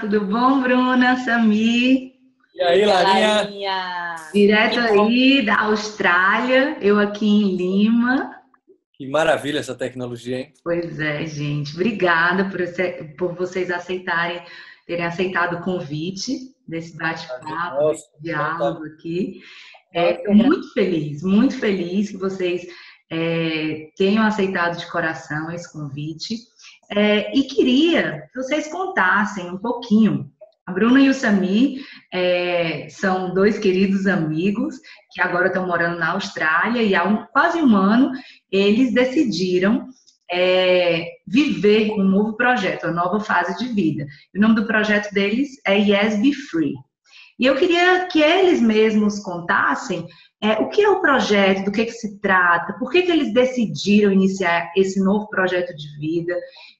tudo bom, Bruna, Samir? E aí, Larinha? Larinha. Direto aí da Austrália, eu aqui em Lima. Que maravilha essa tecnologia, hein? Pois é, gente. Obrigada por vocês terem aceitado o convite desse bate-papo, Nossa, desse diálogo aqui. Nossa, Estou muito feliz que vocês tenham aceitado de coração esse convite. E queria que vocês contassem um pouquinho. A Bruna e o Samir são dois queridos amigos que agora estão morando na Austrália e há quase um ano eles decidiram viver um novo projeto, uma nova fase de vida. O nome do projeto deles é Yes Be Free. E eu queria que eles mesmos contassem o que é o projeto, do que se trata, por que eles decidiram iniciar esse novo projeto de vida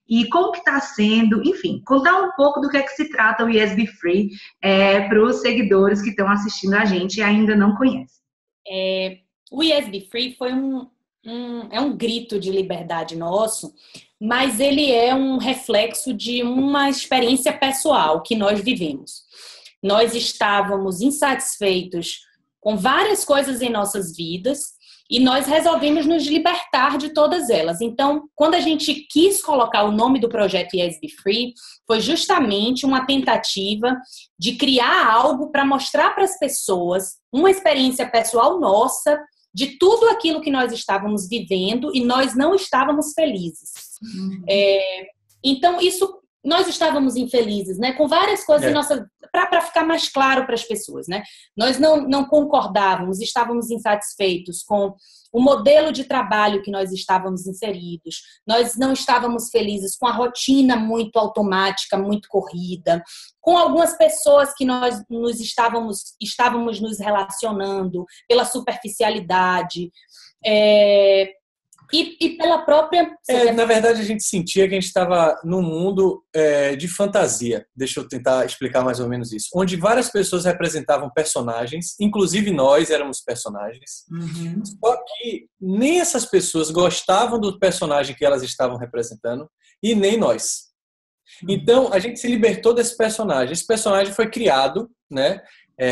e como que está sendo, enfim, contar um pouco do que se trata o Yes Be Free para os seguidores que estão assistindo a gente e ainda não conhecem. O Yes Be Free foi um grito de liberdade nosso, mas ele é um reflexo de uma experiência pessoal que nós vivemos. Nós estávamos insatisfeitos com várias coisas em nossas vidas e nós resolvemos nos libertar de todas elas. Então, quando a gente quis colocar o nome do projeto Yes Be Free, foi justamente uma tentativa de criar algo para mostrar para as pessoas uma experiência pessoal nossa de tudo aquilo que nós estávamos vivendo e nós não estávamos felizes. Então, isso... Nós estávamos infelizes, né? Com várias coisas para ficar mais claro para as pessoas, né? Nós não concordávamos, estávamos insatisfeitos com o modelo de trabalho que nós estávamos inseridos. Nós não estávamos felizes com a rotina muito automática, muito corrida, com algumas pessoas que nós estávamos nos relacionando pela superficialidade. E pela própria... Na verdade, a gente sentia que a gente estava num mundo de fantasia. Deixa eu tentar explicar mais ou menos isso. Onde várias pessoas representavam personagens, inclusive nós éramos personagens. Uhum. Só que nem essas pessoas gostavam do personagem que elas estavam representando e nem nós. Então, a gente se libertou desse personagem. Esse personagem foi criado, né?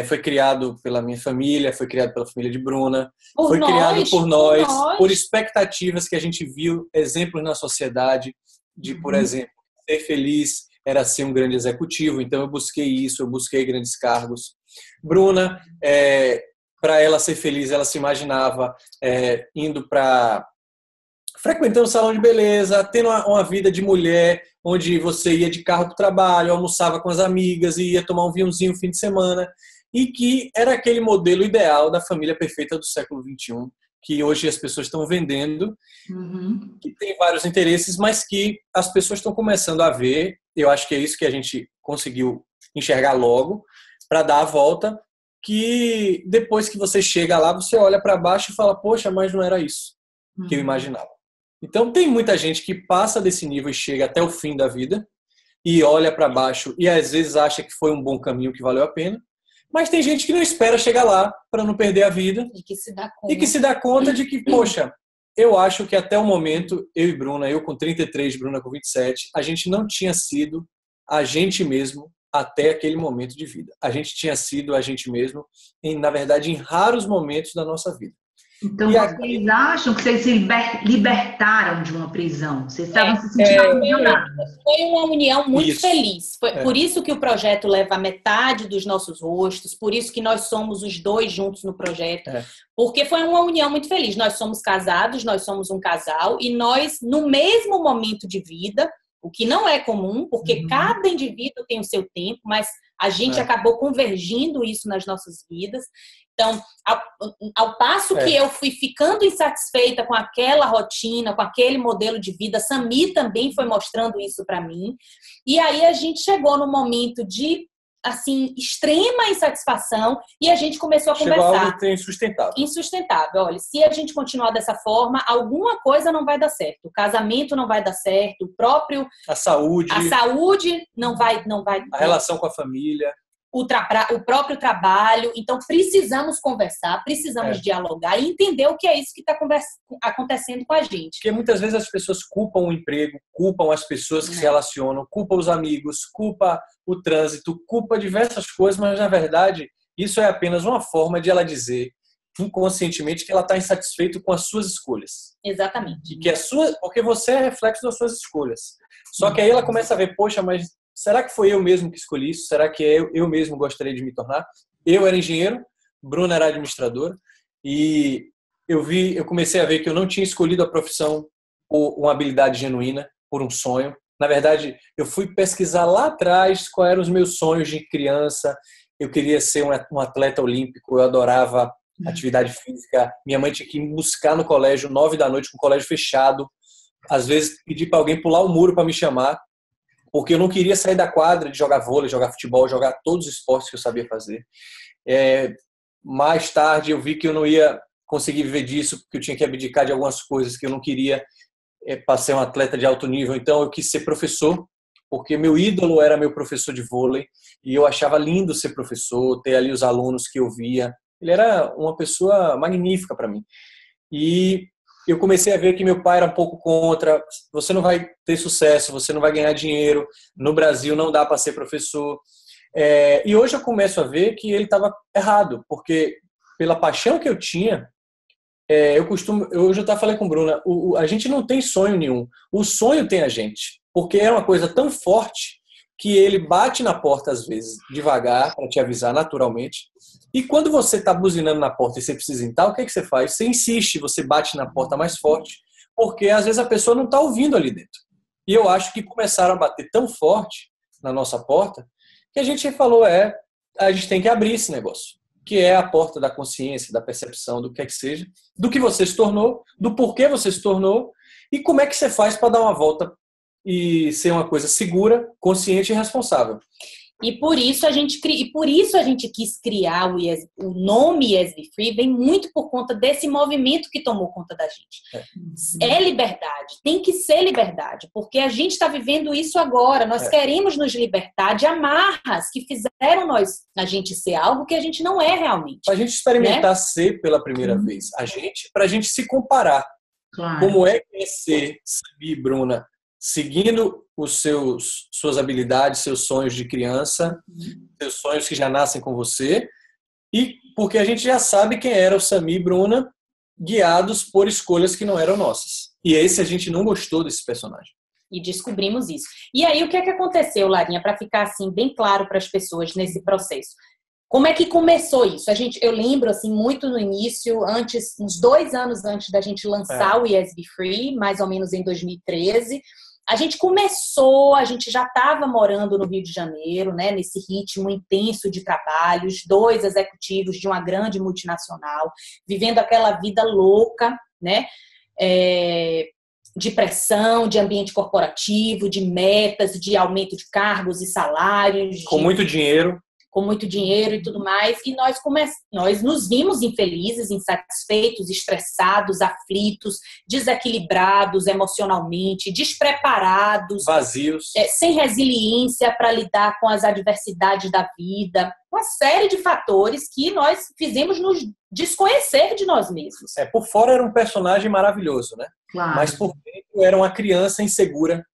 Foi criado pela minha família, foi criado pela família de Bruna, criado por nós, por expectativas que a gente viu, exemplos na sociedade, de, por exemplo, ser feliz era ser um grande executivo, então eu busquei isso, eu busquei grandes cargos. Bruna, para ela ser feliz, ela se imaginava indo frequentando um salão de beleza, tendo uma vida de mulher, onde você ia de carro para o trabalho, almoçava com as amigas e ia tomar um vinhozinho no fim de semana, e que era aquele modelo ideal da família perfeita do século XXI, que hoje as pessoas estão vendendo, que tem vários interesses, mas que as pessoas estão começando a ver. Eu acho que é isso que a gente conseguiu enxergar logo, para dar a volta, que depois que você chega lá, você olha para baixo e fala, poxa, mas não era isso que eu imaginava. Então tem muita gente que passa desse nível e chega até o fim da vida e olha para baixo e às vezes acha que foi um bom caminho, que valeu a pena. Mas tem gente que não espera chegar lá para não perder a vida. E que se dá conta de que, poxa, eu acho que até o momento, eu e Bruna, eu com 33, Bruna com 27, a gente não tinha sido a gente mesmo até aquele momento de vida. A gente tinha sido a gente mesmo, na verdade, em raros momentos da nossa vida. Então, vocês acham que vocês se libertaram de uma prisão? Vocês estavam se sentindo aprisionados? Foi uma união muito feliz. Por isso que o projeto leva a metade dos nossos rostos, por isso que nós somos os dois juntos no projeto, porque foi uma união muito feliz. Nós somos casados, nós somos um casal, e nós, no mesmo momento de vida, o que não é comum, porque cada indivíduo tem o seu tempo, mas a gente acabou convergindo isso nas nossas vidas. Então, ao passo que eu fui ficando insatisfeita com aquela rotina, com aquele modelo de vida, Samir também foi mostrando isso para mim. E aí a gente chegou no momento de, assim, extrema insatisfação e a gente começou a conversar. Chegou algo insustentável. Insustentável. Olha, se a gente continuar dessa forma, alguma coisa não vai dar certo. O casamento não vai dar certo, a saúde não vai. A relação com a família. o próprio trabalho. Então, precisamos conversar, precisamos dialogar e entender o que é isso que está acontecendo com a gente. Porque muitas vezes as pessoas culpam o emprego, culpam as pessoas que se relacionam, culpam os amigos, culpam o trânsito, culpam diversas coisas, mas, na verdade, isso é apenas uma forma de ela dizer inconscientemente que ela está insatisfeita com as suas escolhas. Exatamente. E que porque você é reflexo das suas escolhas. Só que aí ela começa a ver, poxa, mas será que foi eu mesmo que escolhi isso? Será que eu mesmo gostaria de me tornar? Eu era engenheiro, Bruna era administradora, e eu comecei a ver que eu não tinha escolhido a profissão por uma habilidade genuína, por um sonho. Na verdade, eu fui pesquisar lá atrás quais eram os meus sonhos de criança. Eu queria ser um atleta olímpico, eu adorava atividade física. Minha mãe tinha que me buscar no colégio 9 da noite, com o colégio fechado. Às vezes pedir para alguém pular o muro para me chamar, porque eu não queria sair da quadra de jogar vôlei, jogar futebol, jogar todos os esportes que eu sabia fazer. Mais tarde eu vi que eu não ia conseguir viver disso, porque eu tinha que abdicar de algumas coisas que eu não queria para ser um atleta de alto nível. Então eu quis ser professor, porque meu ídolo era meu professor de vôlei, e eu achava lindo ser professor, ter ali os alunos que eu via. Ele era uma pessoa magnífica para mim. E eu comecei a ver que meu pai era um pouco contra. Você não vai ter sucesso, você não vai ganhar dinheiro. No Brasil não dá para ser professor. E hoje eu começo a ver que ele estava errado, porque pela paixão que eu tinha, eu já falei com Bruna, a gente não tem sonho nenhum. O sonho tem a gente, porque é uma coisa tão forte que ele bate na porta às vezes, devagar, para te avisar naturalmente. E quando você está buzinando na porta e você precisa entrar, o que você faz? Você insiste, você bate na porta mais forte, porque às vezes a pessoa não está ouvindo ali dentro. E eu acho que começaram a bater tão forte na nossa porta que a gente falou, a gente tem que abrir esse negócio, que é a porta da consciência, da percepção, do que é que seja, do que você se tornou, do porquê você se tornou e como é que você faz para dar uma volta e ser uma coisa segura, consciente e responsável. E por isso a gente quis criar o nome Yes Be Free, vem muito por conta desse movimento que tomou conta da gente. É liberdade, tem que ser liberdade, porque a gente está vivendo isso agora. Nós queremos nos libertar de amarras que fizeram a gente ser algo que a gente não é realmente. Para a gente experimentar ser pela primeira vez, para a gente se comparar. Claro. Como é que é ser, Sami e Bruna, seguindo suas habilidades, seus sonhos de criança, seus sonhos que já nascem com você, e porque a gente já sabe quem era o Sami e Bruna, guiados por escolhas que não eram nossas. E a gente não gostou desse personagem. E descobrimos isso. E aí, o que aconteceu, Larinha, para ficar assim bem claro para as pessoas nesse processo? Como é que começou isso? Eu lembro assim muito no início, uns 2 anos antes da gente lançar o Yes Be Free, mais ou menos em 2013, a gente já estava morando no Rio de Janeiro, né, nesse ritmo intenso de trabalhos, 2 executivos de uma grande multinacional, vivendo aquela vida louca, né, de pressão, de ambiente corporativo, de metas, de aumento de cargos e salários. Com muito dinheiro. Com muito dinheiro e tudo mais, e nós nos vimos infelizes, insatisfeitos, estressados, aflitos, desequilibrados emocionalmente, despreparados, vazios, sem resiliência para lidar com as adversidades da vida, uma série de fatores que nós fizemos nos desconhecer de nós mesmos. Por fora era um personagem maravilhoso, né? Claro. Mas por dentro era uma criança insegura,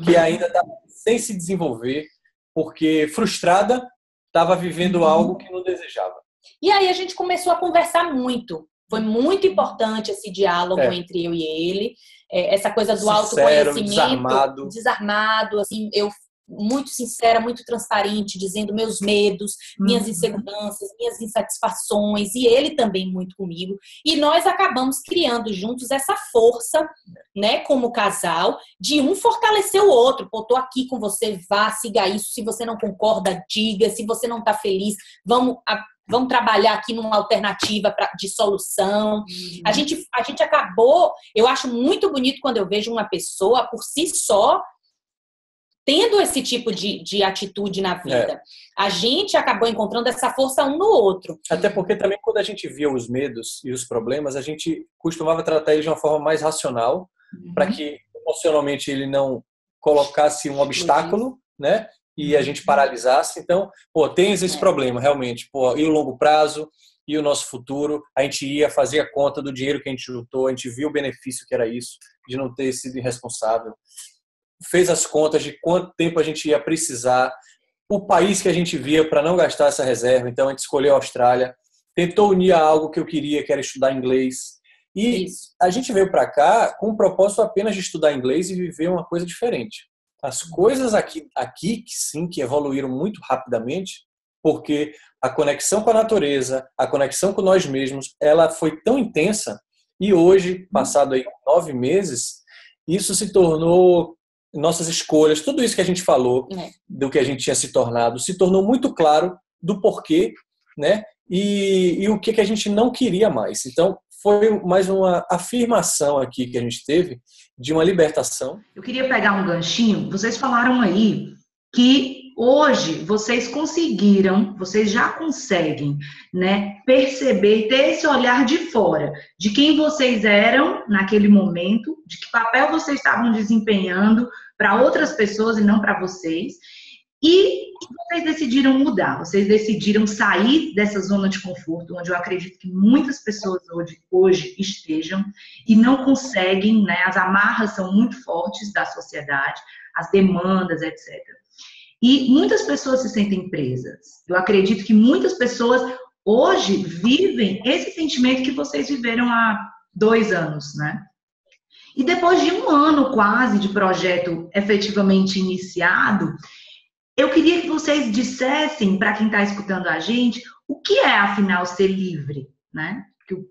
que ainda estava sem se desenvolver, porque frustrada, estava vivendo algo que não desejava. E aí a gente começou a conversar muito. Foi muito importante esse diálogo entre eu e ele. Essa coisa do sincero, autoconhecimento. Desarmado. Assim, eu muito sincera, muito transparente, dizendo meus medos, minhas inseguranças, minhas insatisfações, e ele também muito comigo. E nós acabamos criando juntos essa força, né, como casal, de um fortalecer o outro. Pô, tô aqui com você, vá, siga isso. Se você não concorda, diga. Se você não tá feliz, vamos trabalhar aqui numa alternativa de solução. A gente acabou... Eu acho muito bonito quando eu vejo uma pessoa, por si só, tendo esse tipo de atitude na vida. A gente acabou encontrando essa força um no outro. Até porque também quando a gente via os medos e os problemas, a gente costumava tratar eles de uma forma mais racional, para que emocionalmente ele não colocasse um obstáculo, né? e a gente paralisasse. Então, tem esse problema, realmente. E o longo prazo, e o nosso futuro, a gente ia fazer a conta do dinheiro que a gente juntou, a gente viu o benefício que era isso, de não ter sido irresponsável. Fez as contas de quanto tempo a gente ia precisar, o país que a gente via para não gastar essa reserva. Então, a gente escolheu a Austrália, tentou unir a algo que eu queria, que era estudar inglês. E a gente veio para cá com o propósito apenas de estudar inglês e viver uma coisa diferente. As coisas aqui que evoluíram muito rapidamente, porque a conexão com a natureza, a conexão com nós mesmos, ela foi tão intensa, e hoje, passado aí 9 meses, isso se tornou nossas escolhas, tudo isso que a gente falou, do que a gente tinha se tornado, se tornou muito claro do porquê, né? E o que a gente não queria mais. Então, foi mais uma afirmação aqui que a gente teve de uma libertação. Eu queria pegar um ganchinho. Vocês falaram aí que hoje vocês já conseguem, né, perceber, ter esse olhar de fora, de quem vocês eram naquele momento, de que papel vocês estavam desempenhando para outras pessoas e não para vocês. E vocês decidiram mudar, vocês decidiram sair dessa zona de conforto, onde eu acredito que muitas pessoas hoje estejam e não conseguem, né? As amarras são muito fortes da sociedade, as demandas, etc. E muitas pessoas se sentem presas. Eu acredito que muitas pessoas hoje vivem esse sentimento que vocês viveram há 2 anos, né? E depois de 1 ano quase de projeto efetivamente iniciado, eu queria que vocês dissessem, para quem está escutando a gente, o que é, afinal, ser livre, né?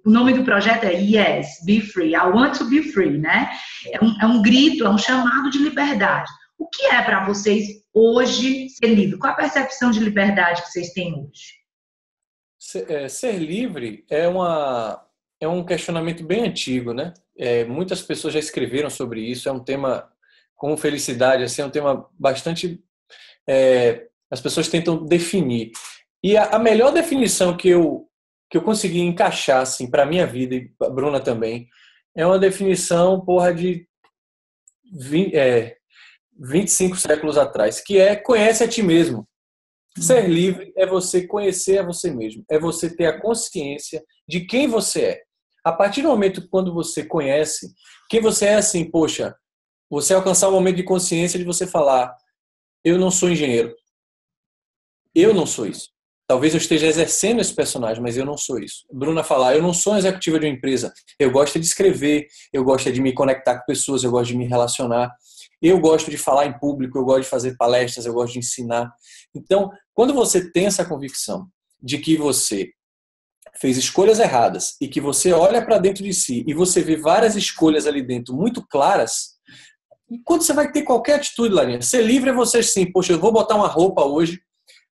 O nome do projeto é Yes, Be Free, I Want to Be Free, né? É um grito, é um chamado de liberdade. O que é para vocês hoje ser livre? Qual a percepção de liberdade que vocês têm hoje? Ser livre é um questionamento bem antigo, né? Muitas pessoas já escreveram sobre isso, é um tema, com felicidade, assim, é um tema bastante... as pessoas tentam definir. E a melhor definição que eu consegui encaixar assim, para a minha vida, e a Bruna também, é uma definição de 25 séculos atrás, que é conhece a ti mesmo. Ser livre é você conhecer a você mesmo, é você ter a consciência de quem você é. A partir do momento quando você conhece quem você é, assim, poxa, você alcançar o momento de consciência de você falar: eu não sou engenheiro. Eu não sou isso. Talvez eu esteja exercendo esse personagem, mas eu não sou isso. Bruna falar: eu não sou uma executiva de uma empresa. Eu gosto de escrever, eu gosto de me conectar com pessoas, eu gosto de me relacionar. Eu gosto de falar em público, eu gosto de fazer palestras, eu gosto de ensinar. Então, quando você tem essa convicção de que você fez escolhas erradas e que você olha para dentro de si e você vê várias escolhas ali dentro muito claras, quando você vai ter qualquer atitude, Larinha, ser livre é você sim, poxa, eu vou botar uma roupa hoje,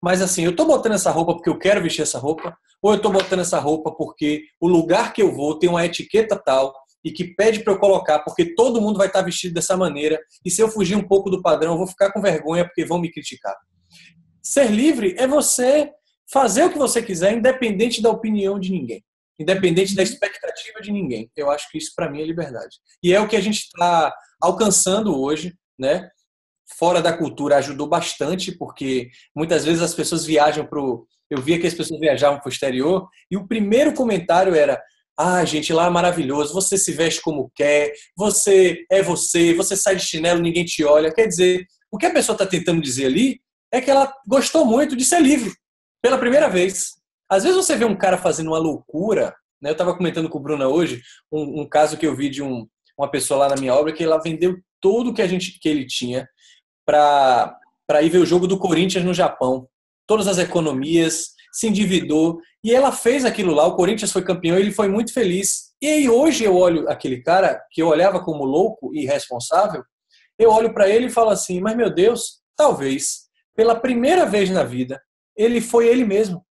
mas assim, eu tô botando essa roupa porque eu quero vestir essa roupa, ou eu tô botando essa roupa porque o lugar que eu vou tem uma etiqueta tal e que pede para eu colocar porque todo mundo vai estar vestido dessa maneira, e se eu fugir um pouco do padrão, eu vou ficar com vergonha porque vão me criticar. Ser livre é você fazer o que você quiser, independente da opinião de ninguém, independente da expectativa de ninguém. Eu acho que isso para mim é liberdade. E é o que a gente está alcançando hoje, né? Fora da cultura ajudou bastante, porque muitas vezes as pessoas viajam eu via que as pessoas viajavam para o exterior e o primeiro comentário era: gente, lá é maravilhoso, você se veste como quer, você sai de chinelo, ninguém te olha. Quer dizer, o que a pessoa está tentando dizer ali é que ela gostou muito de ser livre, pela primeira vez. Às vezes você vê um cara fazendo uma loucura, né? Eu estava comentando com o Bruna hoje, um caso que eu vi de uma pessoa lá na minha obra, que ela vendeu tudo que ele tinha para ir ver o jogo do Corinthians no Japão. Todas as economias, se endividou, e ela fez aquilo lá, o Corinthians foi campeão, ele foi muito feliz. E aí hoje eu olho aquele cara, que eu olhava como louco e irresponsável, eu olho para ele e falo assim: mas meu Deus, talvez, pela primeira vez na vida, ele foi ele mesmo.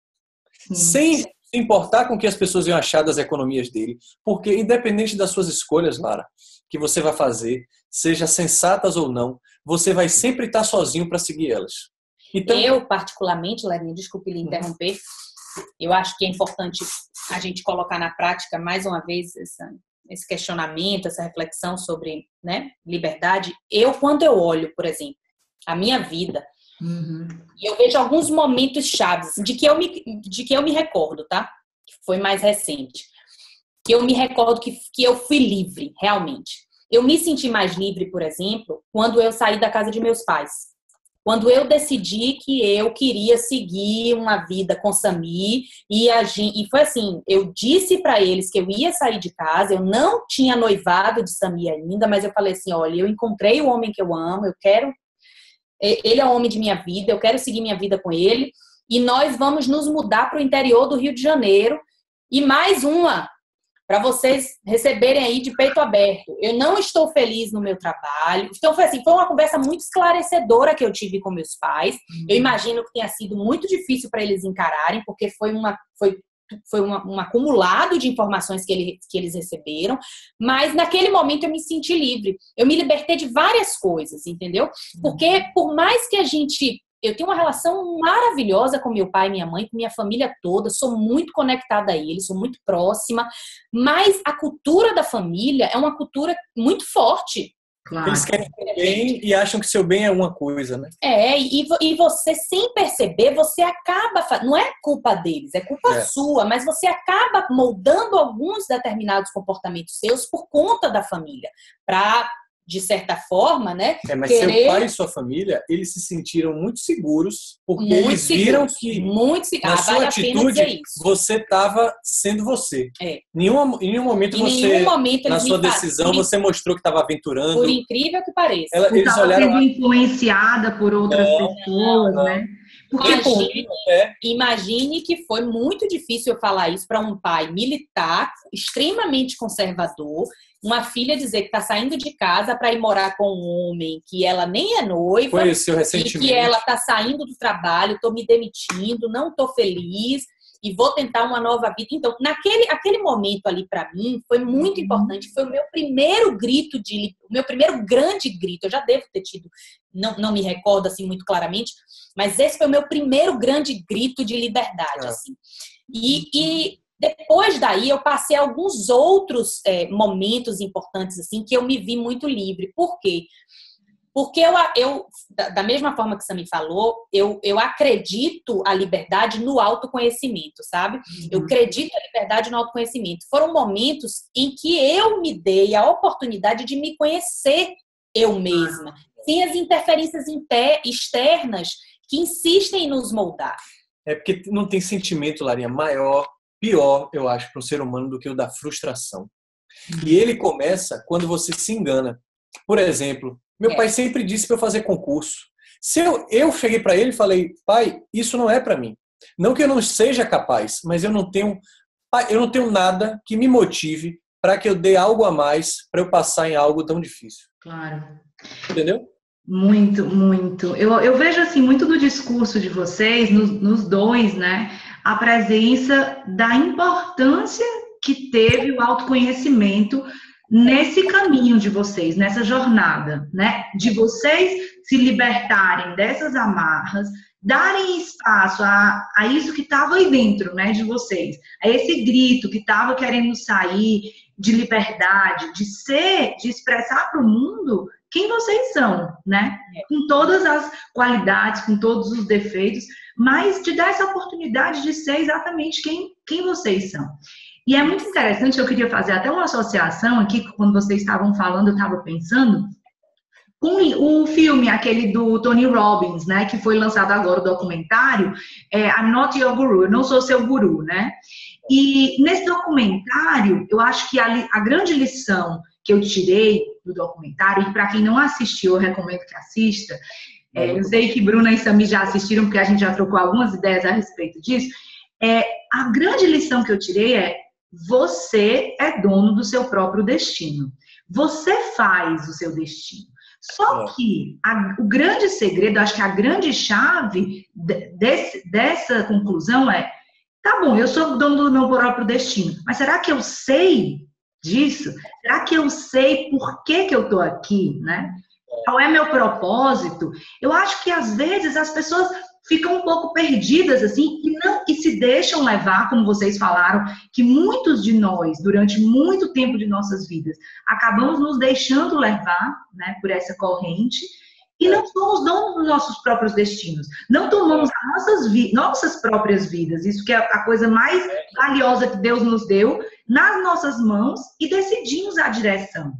Sem se importar com o que as pessoas iam achar das economias dele. Porque independente das suas escolhas, Lara, que você vai fazer, seja sensatas ou não, você vai sempre estar sozinho para seguir elas. Então, eu, particularmente, Larinha, desculpe lhe interromper, eu acho que é importante a gente colocar na prática, mais uma vez, esse questionamento, essa reflexão sobre, né, liberdade. Quando eu olho, por exemplo, a minha vida, Uhum. E eu vejo alguns momentos chaves de que eu me recordo, tá? Que foi mais recente. Que eu me recordo que eu fui livre, realmente. Eu me senti mais livre, por exemplo, quando eu saí da casa de meus pais. Quando eu decidi que eu queria seguir uma vida com Samir e foi assim, eu disse para eles que eu ia sair de casa, eu não tinha noivado de Samir ainda, mas eu falei assim, olha, eu encontrei o homem que eu amo, ele é o homem de minha vida, eu quero seguir minha vida com ele e nós vamos nos mudar para o interior do Rio de Janeiro. E mais uma para vocês receberem aí de peito aberto. Eu não estou feliz no meu trabalho. Então, foi uma conversa muito esclarecedora que eu tive com meus pais. Eu imagino que tenha sido muito difícil para eles encararem, porque foi um acumulado de informações que eles receberam. Mas, naquele momento, eu me senti livre. Eu me libertei de várias coisas, entendeu? Porque, por mais que eu tenho uma relação maravilhosa com meu pai e minha mãe, com minha família toda, sou muito conectada a eles, sou muito próxima, mas a cultura da família é uma cultura muito forte. Claro. Eles querem seu bem e acham que seu bem é uma coisa, né? E você, sem perceber, você acaba... Não é culpa deles, é culpa sua, mas você acaba moldando alguns determinados comportamentos seus por conta da família, de certa forma, né? Mas seu pai e sua família, eles se sentiram muito seguros, porque eles viram que na sua atitude você estava sendo você. Em nenhum momento na sua decisão, você mostrou que estava aventurando. Por incrível que pareça. Eles olharam sendo influenciada por outras pessoas, né? Imagine que foi muito difícil eu falar isso para um pai militar, extremamente conservador, uma filha dizer que está saindo de casa para ir morar com um homem que ela nem é noiva, conheceu recentemente, e que ela está saindo do trabalho, estou me demitindo, não estou feliz e vou tentar uma nova vida. Então, aquele momento ali para mim foi muito importante, foi o meu primeiro o meu primeiro grande grito. Eu já devo ter tido, não me recordo assim muito claramente, mas esse foi o meu primeiro grande grito de liberdade, assim. E depois daí eu passei alguns outros momentos importantes assim que eu me vi muito livre. Por quê? Porque eu da mesma forma que você me falou, eu acredito a liberdade no autoconhecimento, sabe? Eu acredito a liberdade no autoconhecimento. Foram momentos em que eu me dei a oportunidade de me conhecer eu mesma, sem as interferências externas que insistem em nos moldar. É porque não tem sentimento, Larinha, pior, eu acho, para um ser humano do que o da frustração. E ele começa quando você se engana. Por exemplo, meu pai sempre disse para eu fazer concurso. Se eu cheguei para ele e falei, pai, isso não é para mim. Não que eu não seja capaz, mas eu não tenho nada que me motive para que eu dê algo a mais para eu passar em algo tão difícil. Claro. Entendeu? Muito, muito. Eu vejo assim muito do discurso de vocês, nos dois, né? A presença da importância que teve o autoconhecimento nesse caminho de vocês, nessa jornada, né? De vocês se libertarem dessas amarras, darem espaço a isso que estava aí dentro, né, de vocês, a esse grito que estava querendo sair de liberdade, de expressar para o mundo quem vocês são, né? Com todas as qualidades, com todos os defeitos, mas de dar essa oportunidade de ser exatamente quem vocês são. E é muito interessante, eu queria fazer até uma associação aqui, quando vocês estavam falando, eu estava pensando, com o filme, aquele do Tony Robbins, né, que foi lançado agora, o documentário, I'm Not Your Guru, eu não sou seu guru, né? E nesse documentário, eu acho que a grande lição que eu tirei do documentário, e para quem não assistiu, eu recomendo que assista, eu sei que Bruna e Samir já assistiram, porque a gente já trocou algumas ideias a respeito disso, a grande lição que eu tirei é: você é dono do seu próprio destino. Você faz o seu destino. Só que o grande segredo, acho que a grande chave dessa conclusão é: tá bom, eu sou dono do meu próprio destino, mas será que eu sei disso? Será que eu sei por que eu tô aqui, né? Qual é meu propósito? Eu acho que às vezes as pessoas ficam um pouco perdidas assim e se deixam levar, como vocês falaram, que muitos de nós, durante muito tempo de nossas vidas, acabamos nos deixando levar, né, por essa corrente E não somos donos dos nossos próprios destinos. Não tomamos as nossas próprias vidas. Isso que é a coisa mais valiosa que Deus nos deu, nas nossas mãos, e decidimos a direção.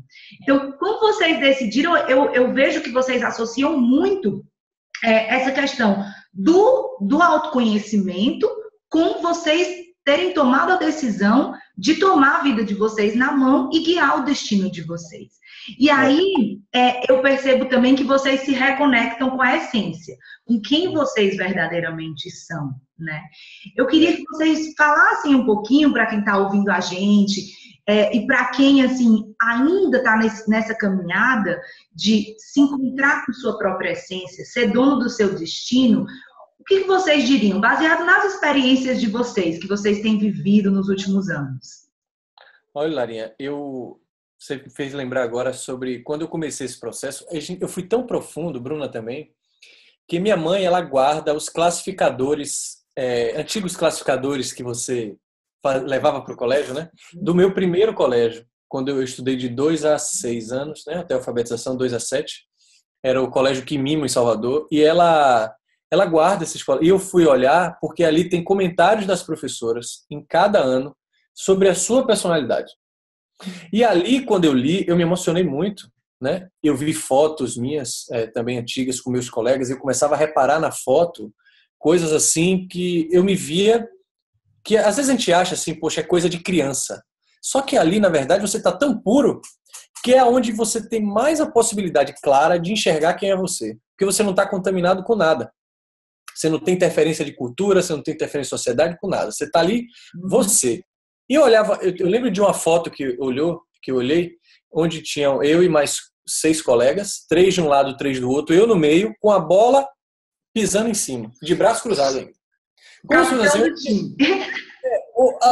Então, quando vocês decidiram, eu vejo que vocês associam muito essa questão do autoconhecimento com vocês terem tomado a decisão de tomar a vida de vocês na mão e guiar o destino de vocês. E aí, eu percebo também que vocês se reconectam com a essência, com quem vocês verdadeiramente são, né? Eu queria que vocês falassem um pouquinho para quem está ouvindo a gente, e para quem, assim, ainda está nessa caminhada de se encontrar com sua própria essência, ser dono do seu destino. O que vocês diriam, baseado nas experiências de vocês, que vocês têm vivido nos últimos anos? Olha, Larinha, você me fez lembrar agora sobre quando eu comecei esse processo. Eu fui tão profundo, Bruna também, que minha mãe, ela guarda os classificadores, antigos classificadores que você levava para o colégio, né? Do meu primeiro colégio, quando eu estudei de 2 a 6 anos, né? Até a alfabetização, 2 a 7. Era o Colégio Quimimo, em Salvador, e ela guarda esses colégios. E eu fui olhar, porque ali tem comentários das professoras, em cada ano, sobre a sua personalidade. E ali, quando eu li, eu me emocionei muito, né? Eu vi fotos minhas, também antigas, com meus colegas, e eu começava a reparar na foto coisas assim que eu me via, que às vezes a gente acha assim, poxa, é coisa de criança. Só que ali, na verdade, você está tão puro que é onde você tem mais a possibilidade clara de enxergar quem é você. Porque você não está contaminado com nada. Você não tem interferência de cultura, você não tem interferência de sociedade, com nada. Você está ali, você. E eu olhava, eu lembro de uma foto que eu olhei, onde tinham eu e mais 6 colegas, 3 de um lado, 3 do outro, eu no meio, com a bola pisando em cima, de braço cruzado ainda.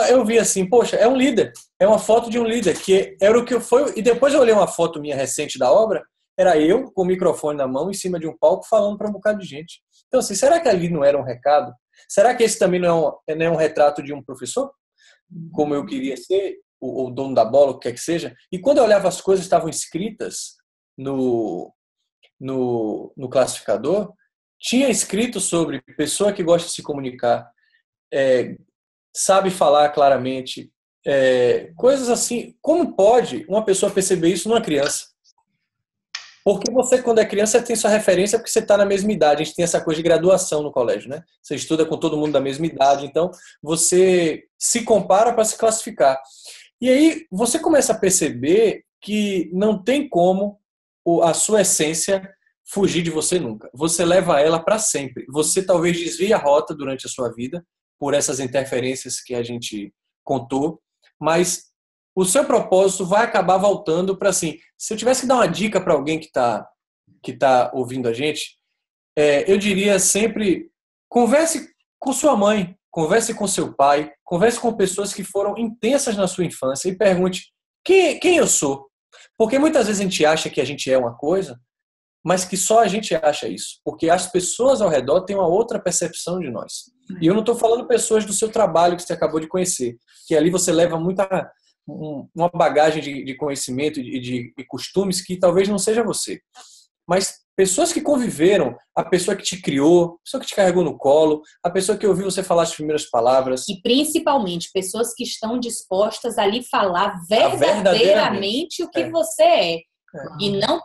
Eu vi assim, poxa, é um líder, é uma foto de um líder, que era o que eu fui. E depois eu olhei uma foto minha recente da obra, era eu com o microfone na mão, em cima de um palco, falando para um bocado de gente. Então, assim, será que ali não era um recado? Será que esse também não é um retrato de um professor? Como eu queria ser, o dono da bola, o que quer que seja. E quando eu olhava, as coisas estavam escritas no classificador, tinha escrito sobre pessoa que gosta de se comunicar, sabe falar claramente, coisas assim. Como pode uma pessoa perceber isso numa criança? Porque você, quando é criança, tem sua referência porque você está na mesma idade. A gente tem essa coisa de graduação no colégio, né? Você estuda com todo mundo da mesma idade, então você se compara para se classificar. E aí você começa a perceber que não tem como a sua essência fugir de você nunca. Você leva ela para sempre. Você talvez desvie a rota durante a sua vida por essas interferências que a gente contou, mas o seu propósito vai acabar voltando para, assim, se eu tivesse que dar uma dica para alguém que tá ouvindo a gente, eu diria sempre, converse com sua mãe, converse com seu pai, converse com pessoas que foram intensas na sua infância e pergunte quem eu sou. Porque muitas vezes a gente acha que a gente é uma coisa, mas que só a gente acha isso. Porque as pessoas ao redor têm uma outra percepção de nós. E eu não estou falando pessoas do seu trabalho que você acabou de conhecer, que ali você leva uma bagagem de conhecimento e de costumes que talvez não seja você. Mas pessoas que conviveram, a pessoa que te criou, a pessoa que te carregou no colo, a pessoa que ouviu você falar as primeiras palavras. E principalmente pessoas que estão dispostas a lhe falar verdadeiramente o que você é. E não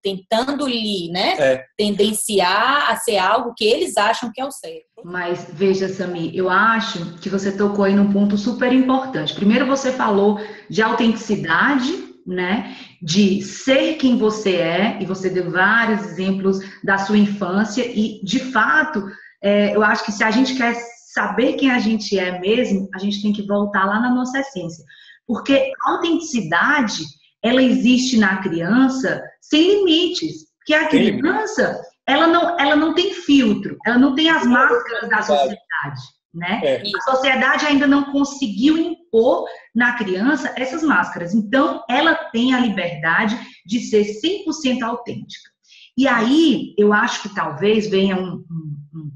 tentando lhe, né, tendenciar a ser algo que eles acham que é o certo. Mas veja, Sami, eu acho que você tocou aí num ponto super importante. Primeiro você falou de autenticidade, né, de ser quem você é, e você deu vários exemplos da sua infância, e de fato, eu acho que se a gente quer saber quem a gente é mesmo, a gente tem que voltar lá na nossa essência. Porque a autenticidade, ela existe na criança sem limites. Porque a criança, ela não tem filtro, ela não tem as máscaras da sociedade, né? A sociedade ainda não conseguiu impor na criança essas máscaras. Então, ela tem a liberdade de ser 100% autêntica. E aí, eu acho que talvez venha um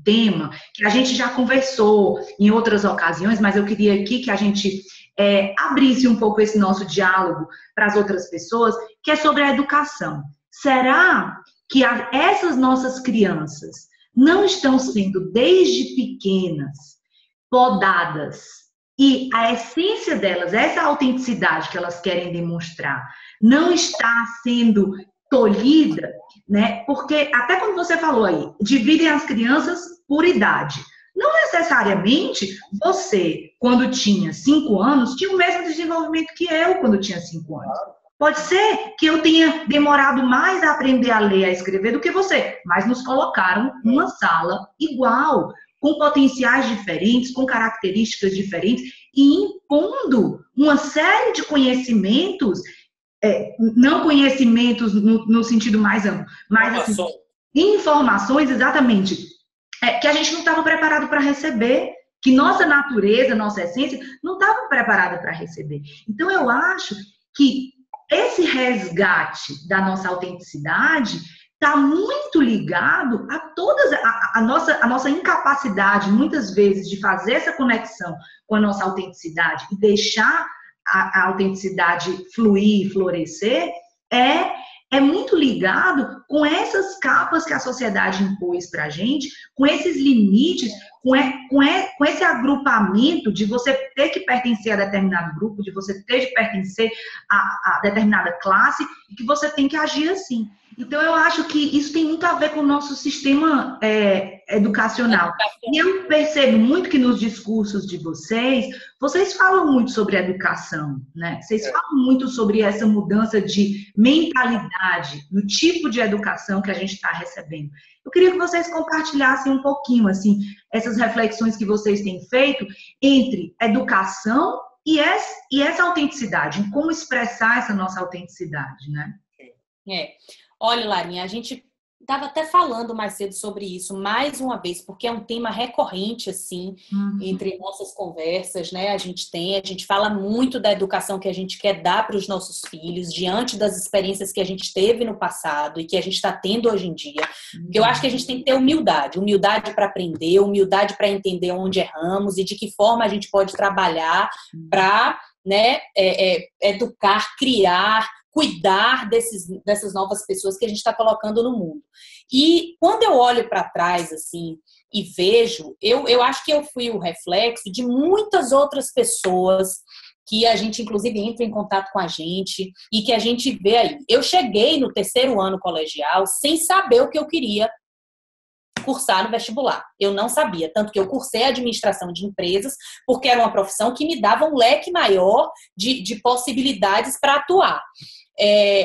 tema que a gente já conversou em outras ocasiões, mas eu queria aqui que a gente abrisse um pouco esse nosso diálogo para as outras pessoas, que é sobre a educação. Será que essas nossas crianças não estão sendo, desde pequenas, podadas, e a essência delas, essa autenticidade que elas querem demonstrar, não está sendo tolhida, né? Porque até quando você falou aí, dividem as crianças por idade. Não necessariamente você, quando tinha 5 anos, tinha o mesmo desenvolvimento que eu quando tinha 5 anos. Pode ser que eu tenha demorado mais a aprender a ler, a escrever do que você, mas nos colocaram numa sala igual, com potenciais diferentes, com características diferentes e impondo uma série de conhecimentos, não conhecimentos no sentido mais amplo, mas assim, informações, exatamente, que a gente não estava preparado para receber, que nossa natureza, nossa essência não estava preparada para receber. Então, eu acho que esse resgate da nossa autenticidade está muito ligado a todas a nossa incapacidade, muitas vezes, de fazer essa conexão com a nossa autenticidade e deixar a autenticidade fluir e florescer, é muito ligado com essas capas que a sociedade impôs para a gente, com esses limites, com esse agrupamento de você ter que pertencer a determinado grupo, de você ter que pertencer a determinada classe, e que você tem que agir assim. Então, eu acho que isso tem muito a ver com o nosso sistema educacional. E eu percebo muito que nos discursos de vocês falam muito sobre educação, né? Vocês falam muito sobre essa mudança de mentalidade, no tipo de educação que a gente está recebendo. Eu queria que vocês compartilhassem um pouquinho, assim, essas reflexões que vocês têm feito entre educação e essa autenticidade, em como expressar essa nossa autenticidade, né? Olha, Larinha, a gente estava até falando mais cedo sobre isso, mais uma vez, porque é um tema recorrente, assim, entre nossas conversas, né? A gente fala muito da educação que a gente quer dar para os nossos filhos, diante das experiências que a gente teve no passado e que a gente está tendo hoje em dia. Porque eu acho que a gente tem que ter humildade para aprender, humildade para entender onde erramos e de que forma a gente pode trabalhar para, né, educar, criar, cuidar dessas novas pessoas que a gente está colocando no mundo. E quando eu olho para trás, assim, e vejo, eu acho que eu fui o reflexo de muitas outras pessoas que a gente, inclusive, entra em contato com a gente e que a gente vê aí. Eu cheguei no 3º ano colegial sem saber o que eu queria cursar no vestibular. Eu não sabia, tanto que eu cursei administração de empresas, porque era uma profissão que me dava um leque maior de possibilidades para atuar.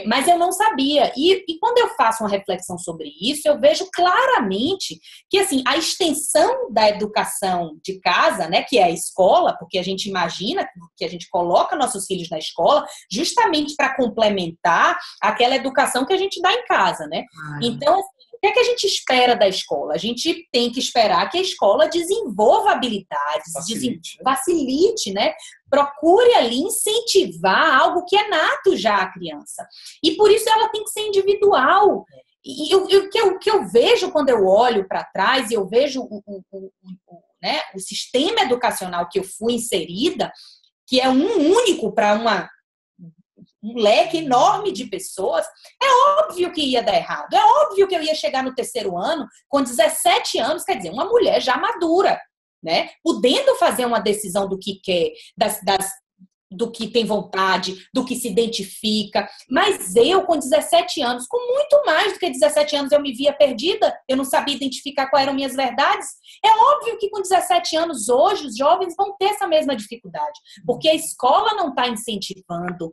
Mas eu não sabia. E quando eu faço uma reflexão sobre isso, eu vejo claramente que, assim, a extensão da educação de casa, né, que é a escola, porque a gente imagina que a gente coloca nossos filhos na escola justamente para complementar aquela educação que a gente dá em casa, né? Então, o que é que a gente espera da escola? A gente tem que esperar que a escola desenvolva habilidades, facilite, né? Procure ali incentivar algo que é nato já à criança. E por isso ela tem que ser individual. E o que eu vejo quando eu olho para trás e eu vejo né, o sistema educacional que eu fui inserida, que é um único para um leque enorme de pessoas, é óbvio que ia dar errado. É óbvio que eu ia chegar no 3º ano com 17 anos, quer dizer, uma mulher já madura, né? Podendo fazer uma decisão do que quer, do que tem vontade, do que se identifica. Mas eu, com 17 anos, com muito mais do que 17 anos, eu me via perdida, eu não sabia identificar quais eram minhas verdades. É óbvio que com 17 anos, hoje, os jovens vão ter essa mesma dificuldade, porque a escola não está incentivando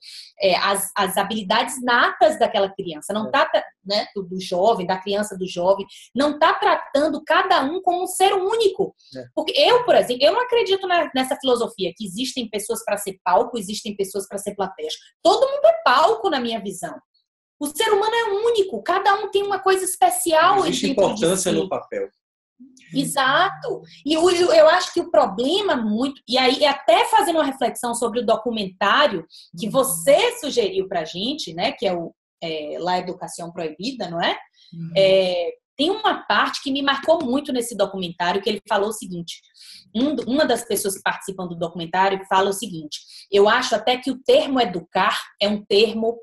as habilidades natas daquela criança, não está, né, do jovem, da criança, do jovem, não está tratando cada um como um ser único. Porque eu, por exemplo, eu não acredito nessa filosofia que existem pessoas para ser palco, existem pessoas para ser plateia. Todo mundo é palco, na minha visão. O ser humano é único, cada um tem uma coisa especial. Existe importância no papel. Exato. E eu acho que o problema muito... E aí, até fazendo uma reflexão sobre o documentário que você sugeriu pra gente, né? Que é La Educação Proibida, não é? Tem uma parte que me marcou muito nesse documentário, que ele falou o seguinte... Uma das pessoas que participam do documentário fala o seguinte: eu acho até que o termo educar é um termo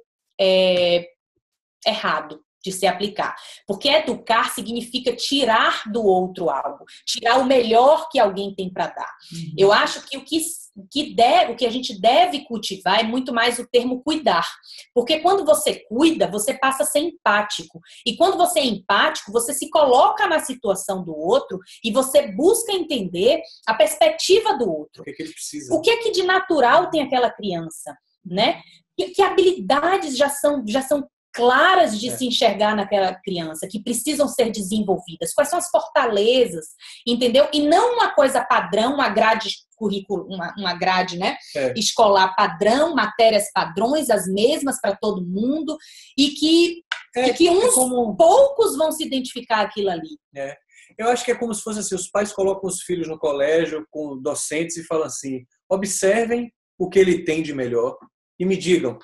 errado. de se aplicar. Porque educar significa tirar do outro algo, tirar o melhor que alguém tem para dar. Eu acho que o que a gente deve cultivar é muito mais o termo cuidar. Porque quando você cuida, você passa a ser empático. E quando você é empático, você se coloca na situação do outro e você busca entender a perspectiva do outro. O que ele precisa? O que é que de natural tem aquela criança, né? Que habilidades já são claras de se enxergar naquela criança, que precisam ser desenvolvidas. Quais são as fortalezas, entendeu? E não uma coisa padrão, uma grade currículo, uma grade, né? Escolar padrão, matérias padrões, as mesmas para todo mundo, e que poucos vão se identificar aquilo ali. Eu acho que é como se fosse assim, os pais colocam os filhos no colégio com docentes e falam assim, observem o que ele tem de melhor e me digam,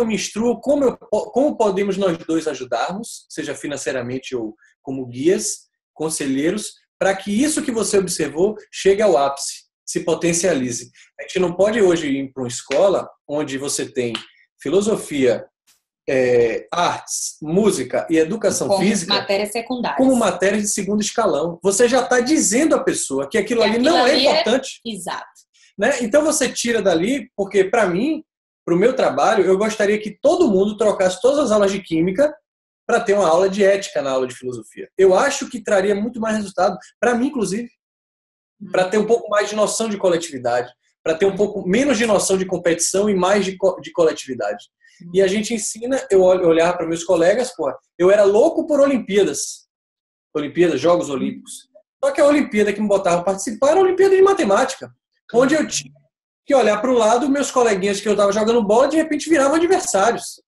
me instruam como podemos nós dois ajudarmos, seja financeiramente ou como guias, conselheiros, para que isso que você observou chegue ao ápice, se potencialize. A gente não pode hoje ir para uma escola onde você tem filosofia, artes, música e educação como física matérias secundárias, como matérias de segundo escalão. Você já está dizendo à pessoa que aquilo ali não é importante. Exato. Né? Então você tira dali, porque para mim, para o meu trabalho, eu gostaria que todo mundo trocasse todas as aulas de química para ter uma aula de ética na aula de filosofia. Eu acho que traria muito mais resultado, para mim, inclusive, para ter um pouco mais de noção de coletividade, para ter um pouco menos de noção de competição e mais de coletividade. E a gente ensina, eu olhar para meus colegas, eu era louco por Olimpíadas, Jogos Olímpicos. Só que a Olimpíada que me botava a participar era a Olimpíada de Matemática, onde eu tinha que olhar para o lado, meus coleguinhas que eu estava jogando bola, de repente viravam adversários.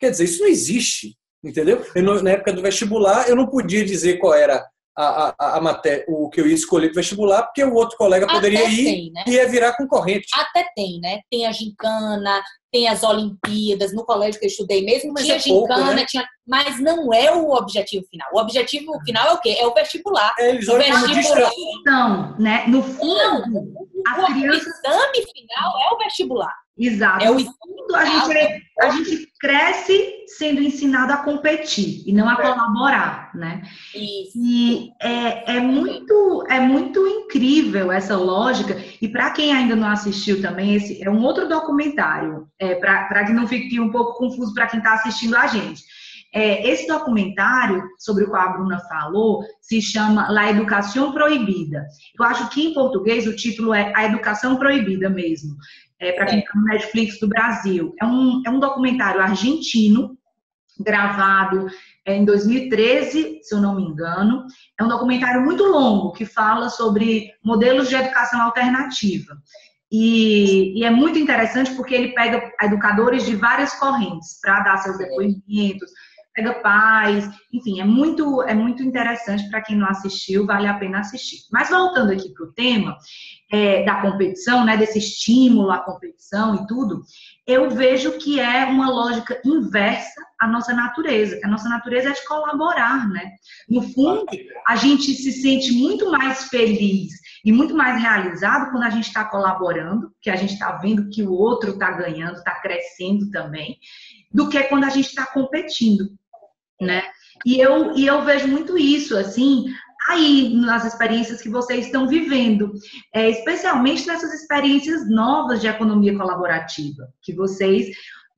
Quer dizer, isso não existe, entendeu? Na época do vestibular, eu não podia dizer qual era a matéria, o que eu ia escolher para o vestibular, porque o outro colega poderia ir, né? E ia virar concorrente. Até tem, né? Tem a gincana, tem as Olimpíadas, no colégio que eu estudei mesmo, mas tinha gincana, né? Mas não é o objetivo final. O objetivo final é o quê? É o vestibular. Eles olham como distração, né? No fundo, o exame final é o vestibular. Exato. No fundo, a gente cresce sendo ensinado a competir e não a colaborar, né? Isso. E é muito incrível essa lógica. E para quem ainda não assistiu também, esse é um outro documentário, para que não fique um pouco confuso para quem está assistindo a gente. Esse documentário, sobre o qual a Bruna falou, se chama La Educación Proibida. Eu acho que em português o título é A Educação Proibida mesmo. Para quem está no Netflix do Brasil. É um documentário argentino, gravado em 2013, se eu não me engano. É um documentário muito longo, que fala sobre modelos de educação alternativa. E é muito interessante porque ele pega educadores de várias correntes para dar seus depoimentos, pega pais, enfim, é muito interessante para quem não assistiu, vale a pena assistir. Mas voltando aqui para o tema da competição, né, desse estímulo à competição e tudo, eu vejo que é uma lógica inversa à nossa natureza, que a nossa natureza é de colaborar, né? No fundo, a gente se sente muito mais feliz e muito mais realizado quando a gente está colaborando, que a gente está vendo que o outro está ganhando, está crescendo também, do que quando a gente está competindo, né? E eu vejo muito isso, assim, aí nas experiências que vocês estão vivendo, especialmente nessas experiências novas de economia colaborativa, que vocês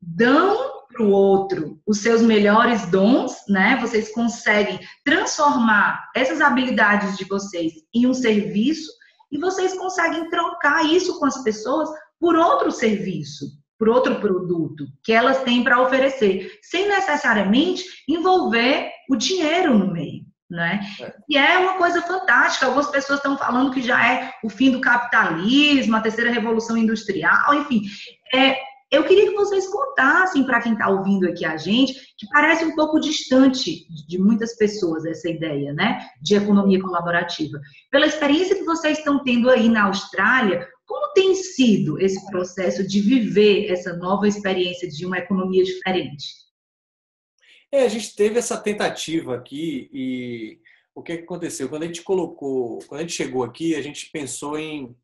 dão para o outro os seus melhores dons, né? Vocês conseguem transformar essas habilidades de vocês em um serviço e vocês conseguem trocar isso com as pessoas por outro serviço, por outro produto que elas têm para oferecer, sem necessariamente envolver o dinheiro no meio, né? E é uma coisa fantástica. Algumas pessoas estão falando que já é o fim do capitalismo, a terceira revolução industrial, enfim. Eu queria que vocês contassem para quem está ouvindo aqui a gente, que parece um pouco distante de muitas pessoas essa ideia, né, de economia colaborativa. Pela experiência que vocês estão tendo aí na Austrália, como tem sido esse processo de viver essa nova experiência de uma economia diferente? A gente teve essa tentativa aqui e o que aconteceu? Quando a gente chegou aqui, a gente pensou em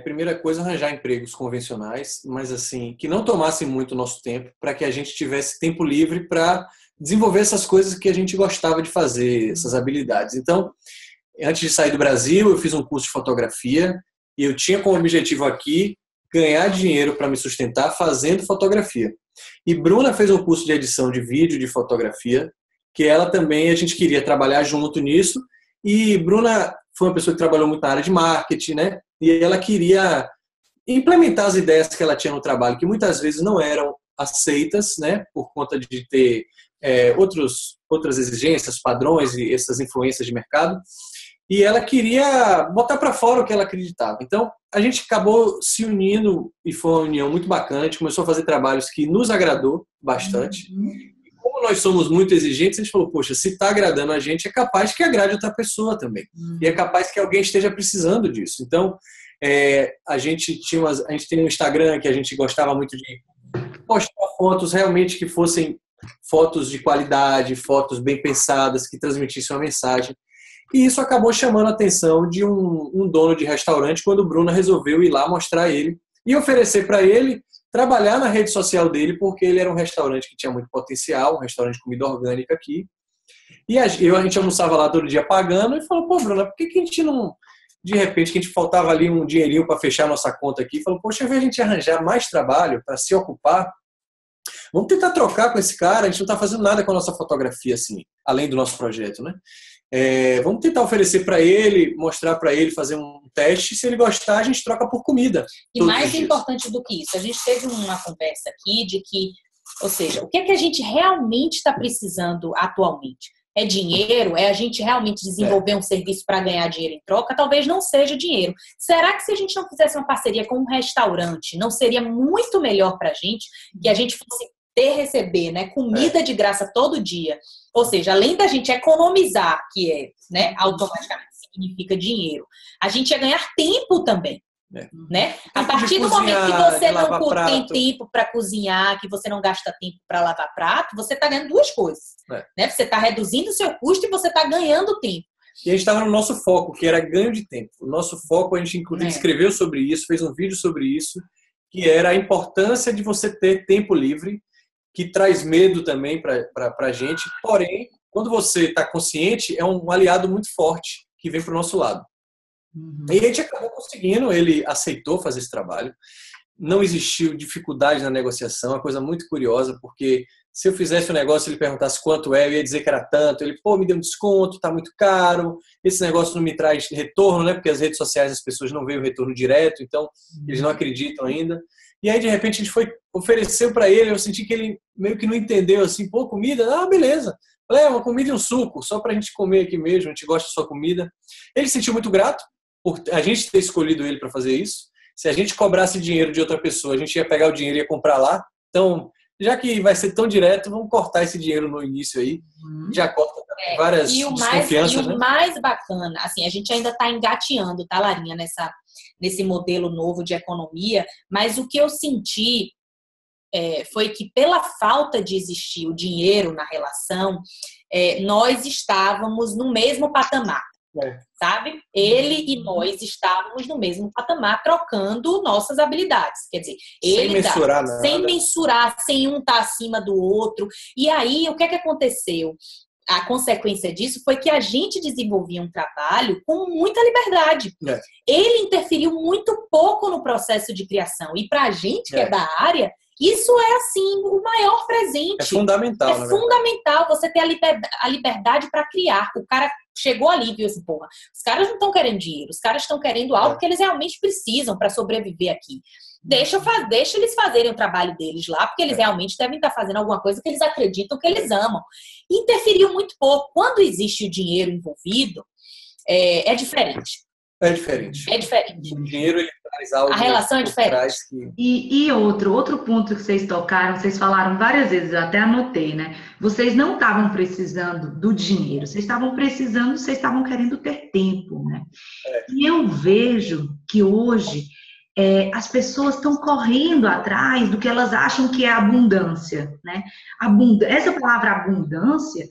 primeira coisa, arranjar empregos convencionais, mas assim, que não tomassem muito nosso tempo, para que a gente tivesse tempo livre para desenvolver essas coisas que a gente gostava de fazer, essas habilidades. Então, antes de sair do Brasil, eu fiz um curso de fotografia e eu tinha como objetivo aqui ganhar dinheiro para me sustentar fazendo fotografia. E Bruna fez um curso de edição de vídeo, de fotografia, que ela também, a gente queria trabalhar junto nisso. E Bruna foi uma pessoa que trabalhou muito na área de marketing, né? E ela queria implementar as ideias que ela tinha no trabalho, que muitas vezes não eram aceitas, né? Por conta de ter outras exigências, padrões e essas influências de mercado. E ela queria botar para fora o que ela acreditava. Então, a gente acabou se unindo e foi uma união muito bacana. A gente começou a fazer trabalhos que nos agradou bastante. E como nós somos muito exigentes, a gente falou, poxa, se está agradando a gente, é capaz que agrade outra pessoa também. E é capaz que alguém esteja precisando disso. Então, a gente tem um Instagram que a gente gostava muito de postar fotos realmente que fossem fotos de qualidade, fotos bem pensadas, que transmitissem uma mensagem. E isso acabou chamando a atenção de um dono de restaurante quando o Bruna resolveu ir lá mostrar ele e oferecer para ele trabalhar na rede social dele, porque ele era um restaurante que tinha muito potencial, um restaurante de comida orgânica aqui. E a gente almoçava lá todo dia pagando e falou, pô, Bruna, por que a gente não... De repente, que a gente faltava ali um dinheirinho para fechar a nossa conta aqui, falou, poxa, ao invés de a gente arranjar mais trabalho para se ocupar, vamos tentar trocar com esse cara, a gente não está fazendo nada com a nossa fotografia, assim, além do nosso projeto, né? Vamos tentar oferecer para ele, mostrar para ele, fazer um teste. Se ele gostar, a gente troca por comida. E mais importante do que isso, a gente teve uma conversa aqui de que, ou seja, o que é que a gente realmente está precisando atualmente? É dinheiro? É a gente realmente desenvolver um serviço para ganhar dinheiro em troca? Talvez não seja dinheiro. Será que se a gente não fizesse uma parceria com um restaurante, não seria muito melhor para a gente que a gente fosse receber, né, comida de graça todo dia? Ou seja, além da gente economizar, que né, automaticamente significa dinheiro, a gente ia ganhar tempo também. Né? A partir do momento que você não tem tempo para cozinhar, que você não gasta tempo para lavar prato, você está ganhando duas coisas. Né? Você está reduzindo o seu custo e você está ganhando tempo. E a gente estava no nosso foco, que era ganho de tempo. O nosso foco, a gente inclusive escreveu sobre isso, fez um vídeo sobre isso, que era a importância de você ter tempo livre, que traz medo também para a gente. Porém, quando você está consciente, é um aliado muito forte que vem para o nosso lado. E a gente acabou conseguindo, ele aceitou fazer esse trabalho. Não existiu dificuldade na negociação, é uma coisa muito curiosa, porque se eu fizesse um negócio e ele perguntasse quanto eu ia dizer que era tanto, ele, me deu um desconto, tá muito caro, esse negócio não me traz retorno, né? Porque as redes sociais as pessoas não veem o retorno direto, então eles não acreditam ainda. E aí, de repente, a gente ofereceu para ele, eu senti que ele meio que não entendeu, assim, comida, beleza. Falei, uma comida e um suco, só pra gente comer aqui mesmo, a gente gosta da sua comida. Ele se sentiu muito grato por a gente ter escolhido ele para fazer isso. Se a gente cobrasse dinheiro de outra pessoa, a gente ia pegar o dinheiro e ia comprar lá. Então, já que vai ser tão direto, vamos cortar esse dinheiro no início aí. Já corta várias desconfianças. E o mais bacana, assim, a gente ainda está engateando, tá, Larinha, nesse modelo novo de economia, mas o que eu senti foi que pela falta de existir o dinheiro na relação, nós estávamos no mesmo patamar. Sabe? Ele e nós estávamos no mesmo patamar, trocando nossas habilidades. Quer dizer, sem mensurar, sem um estar acima do outro. E aí, o que aconteceu? A consequência disso foi que a gente desenvolvia um trabalho com muita liberdade. Ele interferiu muito pouco no processo de criação. E pra gente que é da área, isso é, assim, o maior presente. É fundamental. É fundamental você ter a liberdade para criar. O cara chegou ali e viu assim, porra, os caras não estão querendo dinheiro, os caras estão querendo algo que eles realmente precisam para sobreviver aqui. Deixa eles fazerem o trabalho deles lá, porque eles realmente devem estar fazendo alguma coisa que eles acreditam que eles amam. Interferiu muito pouco. Quando existe o dinheiro envolvido, é diferente. É diferente. O dinheiro, ele traz algo. A relação é diferente. E outro ponto que vocês tocaram, vocês falaram várias vezes, eu até anotei, né? Vocês não estavam precisando do dinheiro, vocês estavam querendo ter tempo, né? E eu vejo que hoje as pessoas estão correndo atrás do que elas acham que é abundância, né? Essa palavra abundância,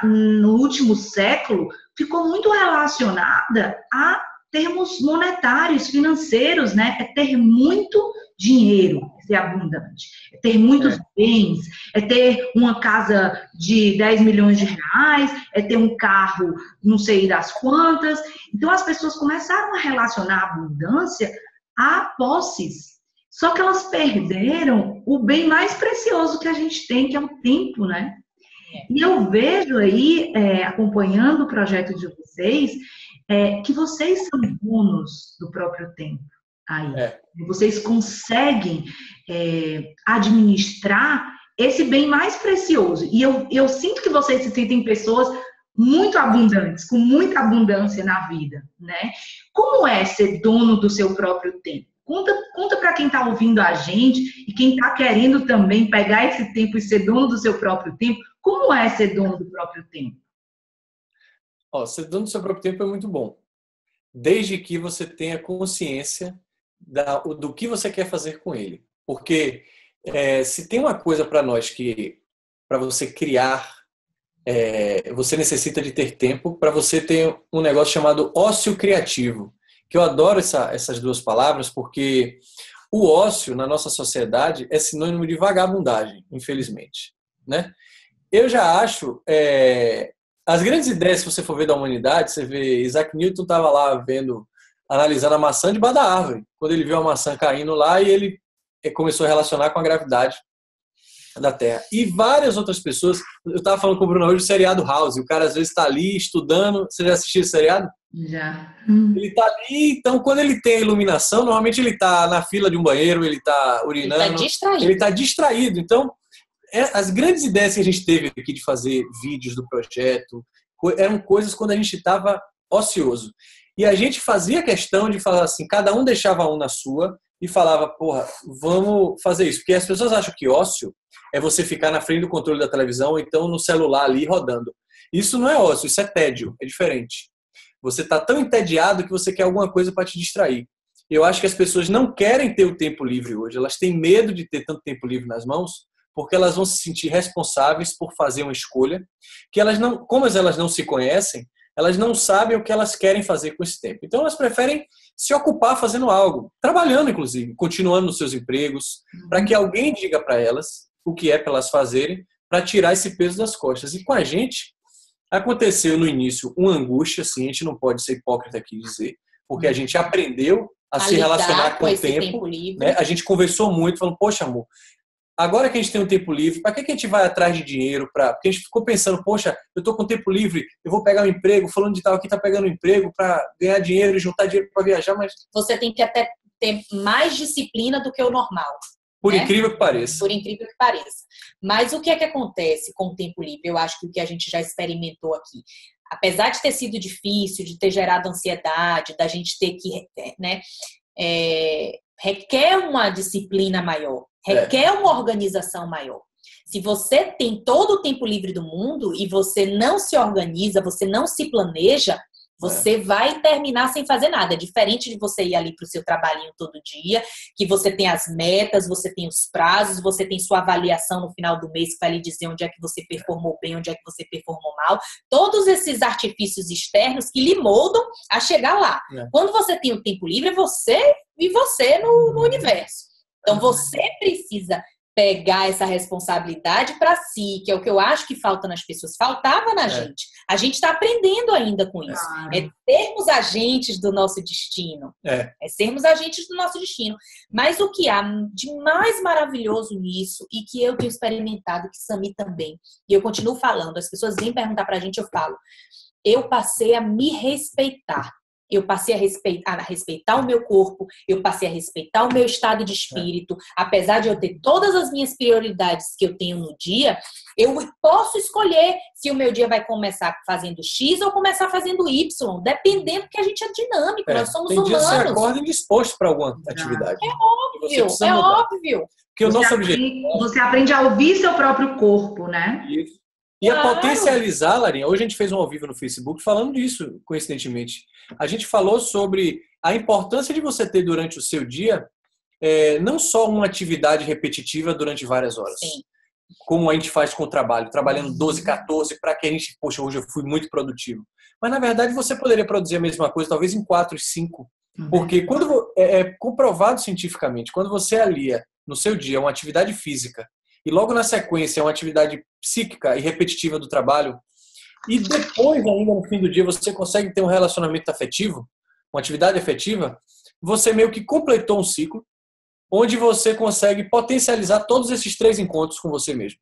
no último século, ficou muito relacionada a termos monetários, financeiros, né? É ter muito dinheiro, ser abundante, é ter muitos bens, é ter uma casa de 10 milhões de reais, é ter um carro não sei das quantas. Então as pessoas começaram a relacionar a abundância a posses. Só que elas perderam o bem mais precioso que a gente tem, que é o tempo, né? E eu vejo aí, acompanhando o projeto de vocês, que vocês são donos do próprio tempo aí. Vocês conseguem administrar esse bem mais precioso. E eu sinto que vocês se sentem pessoas muito abundantes, com muita abundância na vida, né? Como é ser dono do seu próprio tempo? Conta para quem está ouvindo a gente e quem está querendo também pegar esse tempo e ser dono do seu próprio tempo. Como é ser dono do próprio tempo? Ser dono do seu próprio tempo é muito bom, desde que você tenha consciência do que você quer fazer com ele. Porque se tem uma coisa para nós que, para você criar, você necessita de ter tempo, para você ter um negócio chamado ócio criativo, que eu adoro essas duas palavras, porque o ócio na nossa sociedade é sinônimo de vagabundagem, infelizmente, né? Eu já acho, as grandes ideias, se você for ver da humanidade, você vê Isaac Newton estava lá analisando a maçã debaixo da árvore, quando ele viu a maçã caindo lá e ele começou a relacionar com a gravidade da Terra. E várias outras pessoas, eu estava falando com o Bruno hoje, o seriado House, o cara às vezes está ali estudando, você já assistiu esse seriado? Já. Ele está ali, então quando ele tem a iluminação, normalmente ele está na fila de um banheiro, ele está urinando, ele está distraído. Então, as grandes ideias que a gente teve aqui de fazer vídeos do projeto eram coisas quando a gente estava ocioso. E a gente fazia questão de falar assim, cada um deixava um na sua e falava, porra, vamos fazer isso. Porque as pessoas acham que ócio é você ficar na frente do controle da televisão ou então no celular ali rodando. Isso não é ócio, isso é tédio, é diferente. Você está tão entediado que você quer alguma coisa para te distrair. Eu acho que as pessoas não querem ter o tempo livre hoje, elas têm medo de ter tanto tempo livre nas mãos, porque elas vão se sentir responsáveis por fazer uma escolha, que elas não, como elas não se conhecem, elas não sabem o que elas querem fazer com esse tempo. Então elas preferem se ocupar fazendo algo, trabalhando inclusive, continuando nos seus empregos, para que alguém diga para elas o que é para elas fazerem, para tirar esse peso das costas. E com a gente, aconteceu no início uma angústia, assim, a gente não pode ser hipócrita aqui e dizer, porque a gente aprendeu a se relacionar com o tempo né? A gente conversou muito, falando, poxa amor, agora que a gente tem um tempo livre, para que a gente vai atrás de dinheiro? Porque a gente ficou pensando, poxa, eu estou com tempo livre, eu vou pegar um emprego, falando de tal aqui está pegando um emprego para ganhar dinheiro e juntar dinheiro para viajar, mas... Você tem que até ter mais disciplina do que o normal. Por incrível que pareça. Por incrível que pareça. Mas o que é que acontece com o tempo livre? Eu acho que o que a gente já experimentou aqui, apesar de ter sido difícil, de ter gerado ansiedade, da gente ter que, né, requer uma disciplina maior, requer uma organização maior. Se você tem todo o tempo livre do mundo e você não se organiza, você não se planeja, você vai terminar sem fazer nada. É diferente de você ir ali para o seu trabalhinho todo dia, que você tem as metas, você tem os prazos, você tem sua avaliação no final do mês que vai lhe dizer onde é que você performou bem, onde é que você performou mal. Todos esses artifícios externos que lhe moldam a chegar lá. Quando você tem o tempo livre, é você e você no universo. Então, você precisa pegar essa responsabilidade para si, que é o que eu acho que falta nas pessoas. Faltava na gente. A gente está aprendendo ainda com isso. É sermos agentes do nosso destino. É sermos agentes do nosso destino. Mas o que há de mais maravilhoso nisso, e que eu tenho experimentado, que Sami também, e eu continuo falando, as pessoas vêm perguntar para a gente, eu falo, eu passei a me respeitar. Eu passei a respeitar o meu corpo, eu passei a respeitar o meu estado de espírito. Apesar de eu ter todas as minhas prioridades que eu tenho no dia, eu posso escolher se o meu dia vai começar fazendo X ou começar fazendo Y, dependendo, que a gente é dinâmico, nós somos humanos. Tem dia que você acorda indisposto para alguma atividade. É óbvio. Porque o nosso objetivo... Você aprende a ouvir seu próprio corpo, né? Isso. E a potencializar, Larinha, hoje a gente fez um ao vivo no Facebook falando disso, coincidentemente. A gente falou sobre a importância de você ter durante o seu dia não só uma atividade repetitiva durante várias horas. Sim. Como a gente faz com o trabalho, trabalhando 12, 14, para que a gente, poxa, hoje eu fui muito produtivo. Mas, na verdade, você poderia produzir a mesma coisa, talvez em 4, 5. Porque quando é comprovado cientificamente, quando você alia no seu dia uma atividade física e logo na sequência uma atividade psíquica e repetitiva do trabalho, e depois, ainda no fim do dia, você consegue ter um relacionamento afetivo, uma atividade afetiva, você meio que completou um ciclo onde você consegue potencializar todos esses 3 encontros com você mesmo.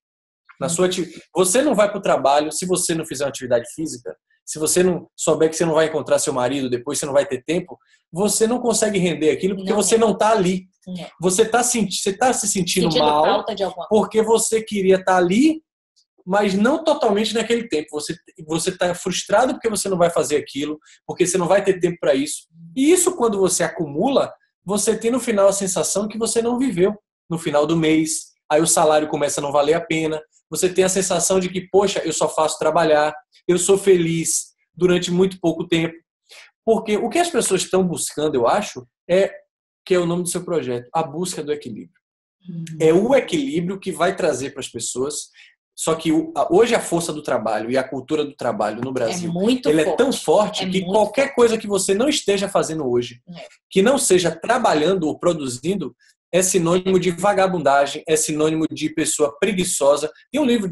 Você não vai para o trabalho se você não fizer uma atividade física, se você não souber que você não vai encontrar seu marido, depois você não vai ter tempo, você não consegue render aquilo porque você não está ali. Não. Você está se sentindo mal falta de alguma coisa. Porque você queria estar ali, mas não totalmente naquele tempo. Você está frustrado porque você não vai fazer aquilo, porque você não vai ter tempo para isso. E isso, quando você acumula, você tem no final a sensação que você não viveu no final do mês. Aí o salário começa a não valer a pena. Você tem a sensação de que, poxa, eu só faço trabalhar, eu sou feliz durante muito pouco tempo. Porque o que as pessoas estão buscando, eu acho, que é o nome do seu projeto, a busca do equilíbrio. É o equilíbrio que vai trazer para as pessoas. Só que hoje a força do trabalho e a cultura do trabalho no Brasil é tão forte que qualquer coisa que você não esteja fazendo hoje, que não seja trabalhando ou produzindo, é sinônimo de vagabundagem, é sinônimo de pessoa preguiçosa. Tem um livro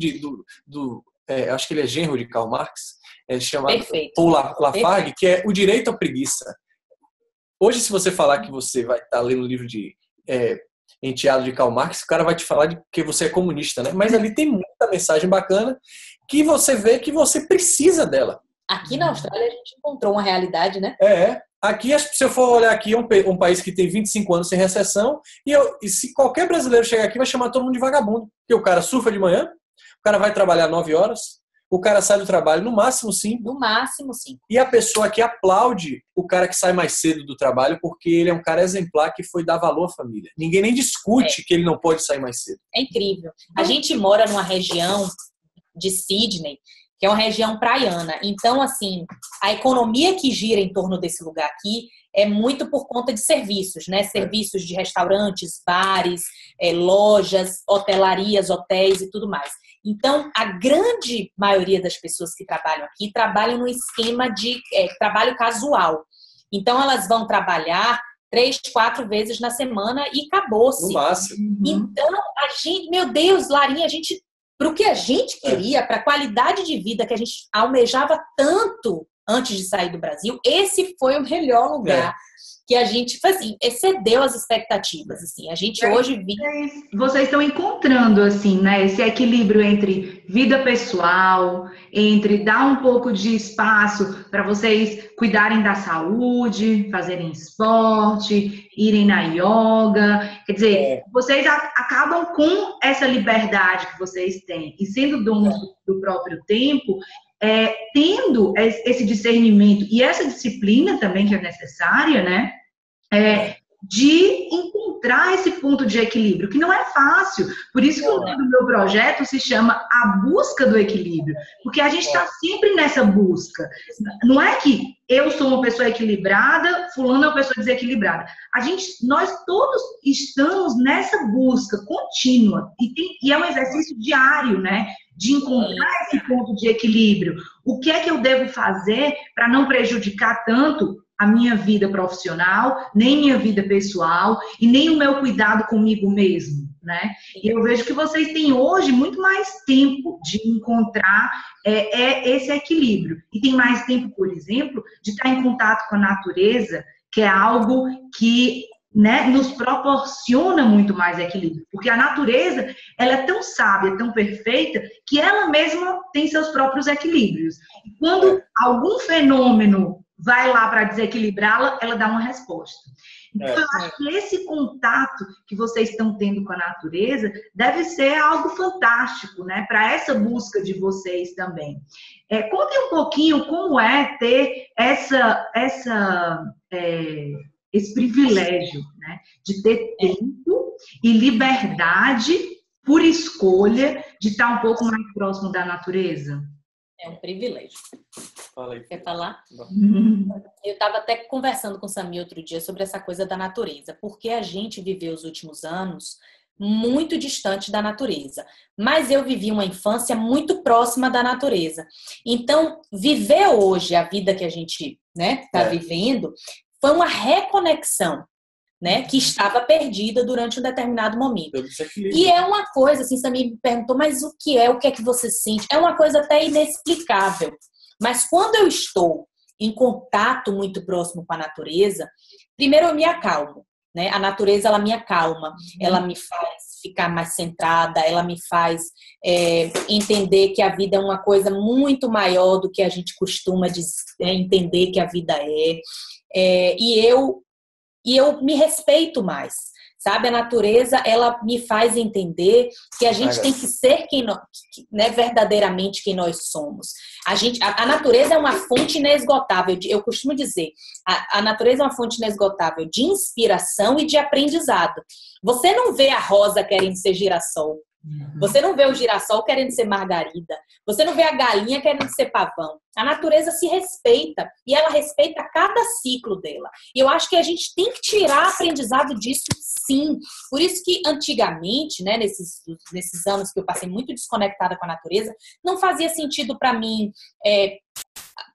acho que ele é genro de Karl Marx, chamado Paul Lafargue, que é O Direito à Preguiça. Hoje, se você falar que você vai estar lendo um livro de enteado de Karl Marx, o cara vai te falar de que você é comunista, né? Mas ali tem muita mensagem bacana que você vê que você precisa dela. Aqui na Austrália a gente encontrou uma realidade, né? Aqui, se eu for olhar aqui, é um país que tem 25 anos sem recessão, e se qualquer brasileiro chegar aqui, vai chamar todo mundo de vagabundo. Porque o cara surfa de manhã, o cara vai trabalhar 9 horas, o cara sai do trabalho no máximo 5. No máximo 5. E a pessoa que aplaude o cara que sai mais cedo do trabalho porque ele é um cara exemplar que foi dar valor à família. Ninguém nem discute que ele não pode sair mais cedo. É incrível. A gente mora numa região de Sydney, que é uma região praiana. Então, assim, a economia que gira em torno desse lugar aqui é muito por conta de serviços, né? Serviços de restaurantes, bares, lojas, hotelarias, hotéis e tudo mais. Então, a grande maioria das pessoas que trabalham aqui trabalham no esquema de trabalho casual. Então, elas vão trabalhar 3, 4 vezes na semana e acabou-se. No máximo. Então, a gente, meu Deus, Larinha, para o que a gente queria, para a qualidade de vida que a gente almejava tanto antes de sair do Brasil, esse foi o melhor lugar que a gente, assim, excedeu as expectativas. Assim. A gente hoje vive... Vocês estão encontrando, assim, né, esse equilíbrio entre vida pessoal, entre dar um pouco de espaço para vocês cuidarem da saúde, fazerem esporte, irem na yoga. Quer dizer, vocês acabam com essa liberdade que vocês têm e sendo donos do próprio tempo, tendo esse discernimento e essa disciplina também que é necessária, né? De encontrar esse ponto de equilíbrio, que não é fácil. Por isso que o nome do meu projeto se chama A Busca do Equilíbrio, porque a gente está sempre nessa busca. Não é que eu sou uma pessoa equilibrada, fulano é uma pessoa desequilibrada. Nós todos estamos nessa busca contínua, e é um exercício diário, né? De encontrar esse ponto de equilíbrio. O que é que eu devo fazer para não prejudicar tanto a minha vida profissional, nem minha vida pessoal e nem o meu cuidado comigo mesmo, né? E eu vejo que vocês têm hoje muito mais tempo de encontrar esse equilíbrio. E tem mais tempo, por exemplo, de estar em contato com a natureza, que é algo que, né, nos proporciona muito mais equilíbrio. Porque a natureza, ela é tão sábia, tão perfeita, que ela mesma tem seus próprios equilíbrios. E quando algum fenômeno vai lá para desequilibrá-la, ela dá uma resposta. Então, eu acho que esse contato que vocês estão tendo com a natureza deve ser algo fantástico, né? Para essa busca de vocês também. Contem um pouquinho como é ter esse privilégio, né? De ter tempo e liberdade por escolha de estar um pouco mais próximo da natureza. É um privilégio. Fala aí. Quer falar? Eu estava até conversando com o Samir outro dia sobre essa coisa da natureza, porque a gente viveu os últimos anos muito distante da natureza. Mas eu vivi uma infância muito próxima da natureza. Então, viver hoje a vida que a gente, né, está vivendo foi uma reconexão, né, que estava perdida durante um determinado momento. E é uma coisa, assim, você me perguntou, mas o que é que você sente? É uma coisa até inexplicável. Mas quando eu estou em contato muito próximo com a natureza, primeiro eu me acalmo, né? A natureza, ela me acalma, ela me faz ficar mais centrada, ela me faz entender que a vida é uma coisa muito maior do que a gente costuma entender que a vida é. E eu me respeito mais, sabe? A natureza, ela me faz entender que a gente tem que ser né, verdadeiramente quem nós somos. A natureza é uma fonte inesgotável, eu costumo dizer, a natureza é uma fonte inesgotável de inspiração e de aprendizado. Você não vê a rosa querendo ser girassol. Você não vê o girassol querendo ser margarida. Você não vê a galinha querendo ser pavão. A natureza se respeita e ela respeita cada ciclo dela. E eu acho que a gente tem que tirar aprendizado disso, sim. Por isso que antigamente, né, nesses anos que eu passei muito desconectada com a natureza, não fazia sentido para mim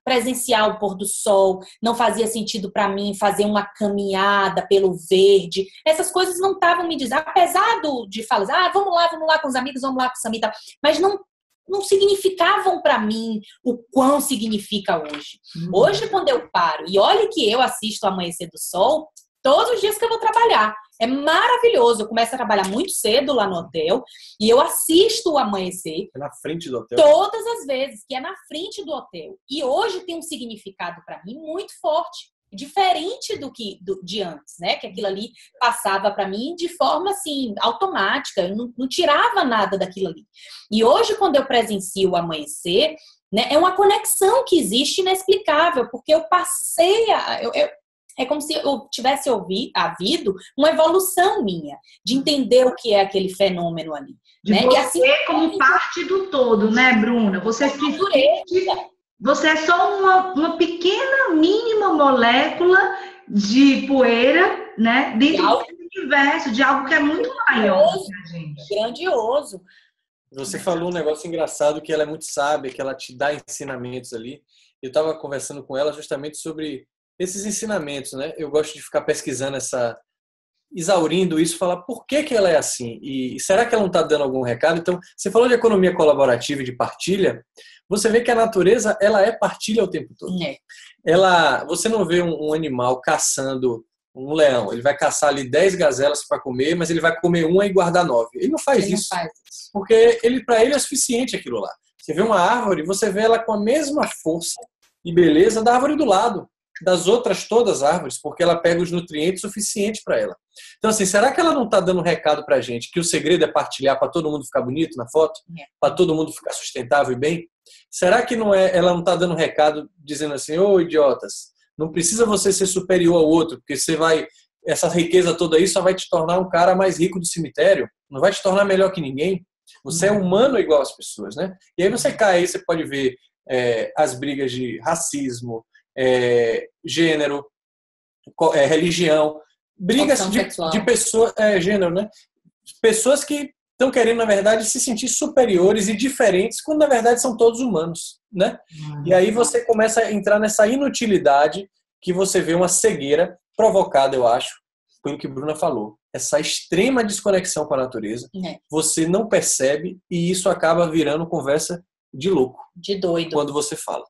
presenciar o pôr do sol, não fazia sentido para mim fazer uma caminhada pelo verde. Essas coisas não estavam me dizendo, apesar de falar, vamos lá com os amigos, vamos lá com o Samita, mas não significavam para mim o quão significa hoje. Hoje, quando eu paro, e olha que eu assisto o Amanhecer do Sol todos os dias que eu vou trabalhar. É maravilhoso. Eu começo a trabalhar muito cedo lá no hotel e eu assisto o amanhecer. É na frente do hotel? Todas as vezes, que é na frente do hotel. E hoje tem um significado para mim muito forte. Diferente de antes, né? Que aquilo ali passava para mim de forma, assim, automática. Eu não tirava nada daquilo ali. E hoje, quando eu presencio o amanhecer, né, é uma conexão que existe inexplicável, porque eu passei é como se eu tivesse havido uma evolução minha, de entender o que é aquele fenômeno ali. De né? você E assim, como parte do todo, né, Bruna? Você é só uma pequena, mínima molécula de poeira, né? Dentro do universo, de algo que é muito maior que a gente. Grandioso. Você falou um negócio engraçado, que ela é muito sábia, que ela te dá ensinamentos ali. Eu estava conversando com ela justamente sobre esses ensinamentos, né? Eu gosto de ficar pesquisando exaurindo isso, falar por que ela é assim e será que ela não está dando algum recado? Então, você falou de economia colaborativa e de partilha, você vê que a natureza, ela é partilha o tempo todo. Você não vê um animal caçando um leão, ele vai caçar ali 10 gazelas para comer, mas ele vai comer uma e guardar 9. Ele não faz isso, porque para ele é suficiente aquilo lá. Você vê uma árvore, você vê ela com a mesma força e beleza da árvore do lado, das outras todas as árvores, porque ela pega os nutrientes suficientes para ela. Então, assim, será que ela não está dando um recado para a gente que o segredo é partilhar para todo mundo ficar bonito na foto? Para todo mundo ficar sustentável e bem? Será que ela não está dando um recado dizendo assim, ô idiotas, não precisa você ser superior ao outro, porque essa riqueza toda aí só vai te tornar um cara mais rico do cemitério, não vai te tornar melhor que ninguém. Você é humano igual às pessoas, né? E aí você pode ver as brigas de racismo, gênero, religião, brigas de pessoas, gênero, né? Pessoas que estão querendo, na verdade, se sentir superiores e diferentes, quando, na verdade, são todos humanos, né? E aí você começa a entrar nessa inutilidade que você vê uma cegueira provocada, eu acho, pelo que a Bruna falou. Essa extrema desconexão com a natureza, você não percebe e isso acaba virando conversa de louco. De doido. Quando você fala.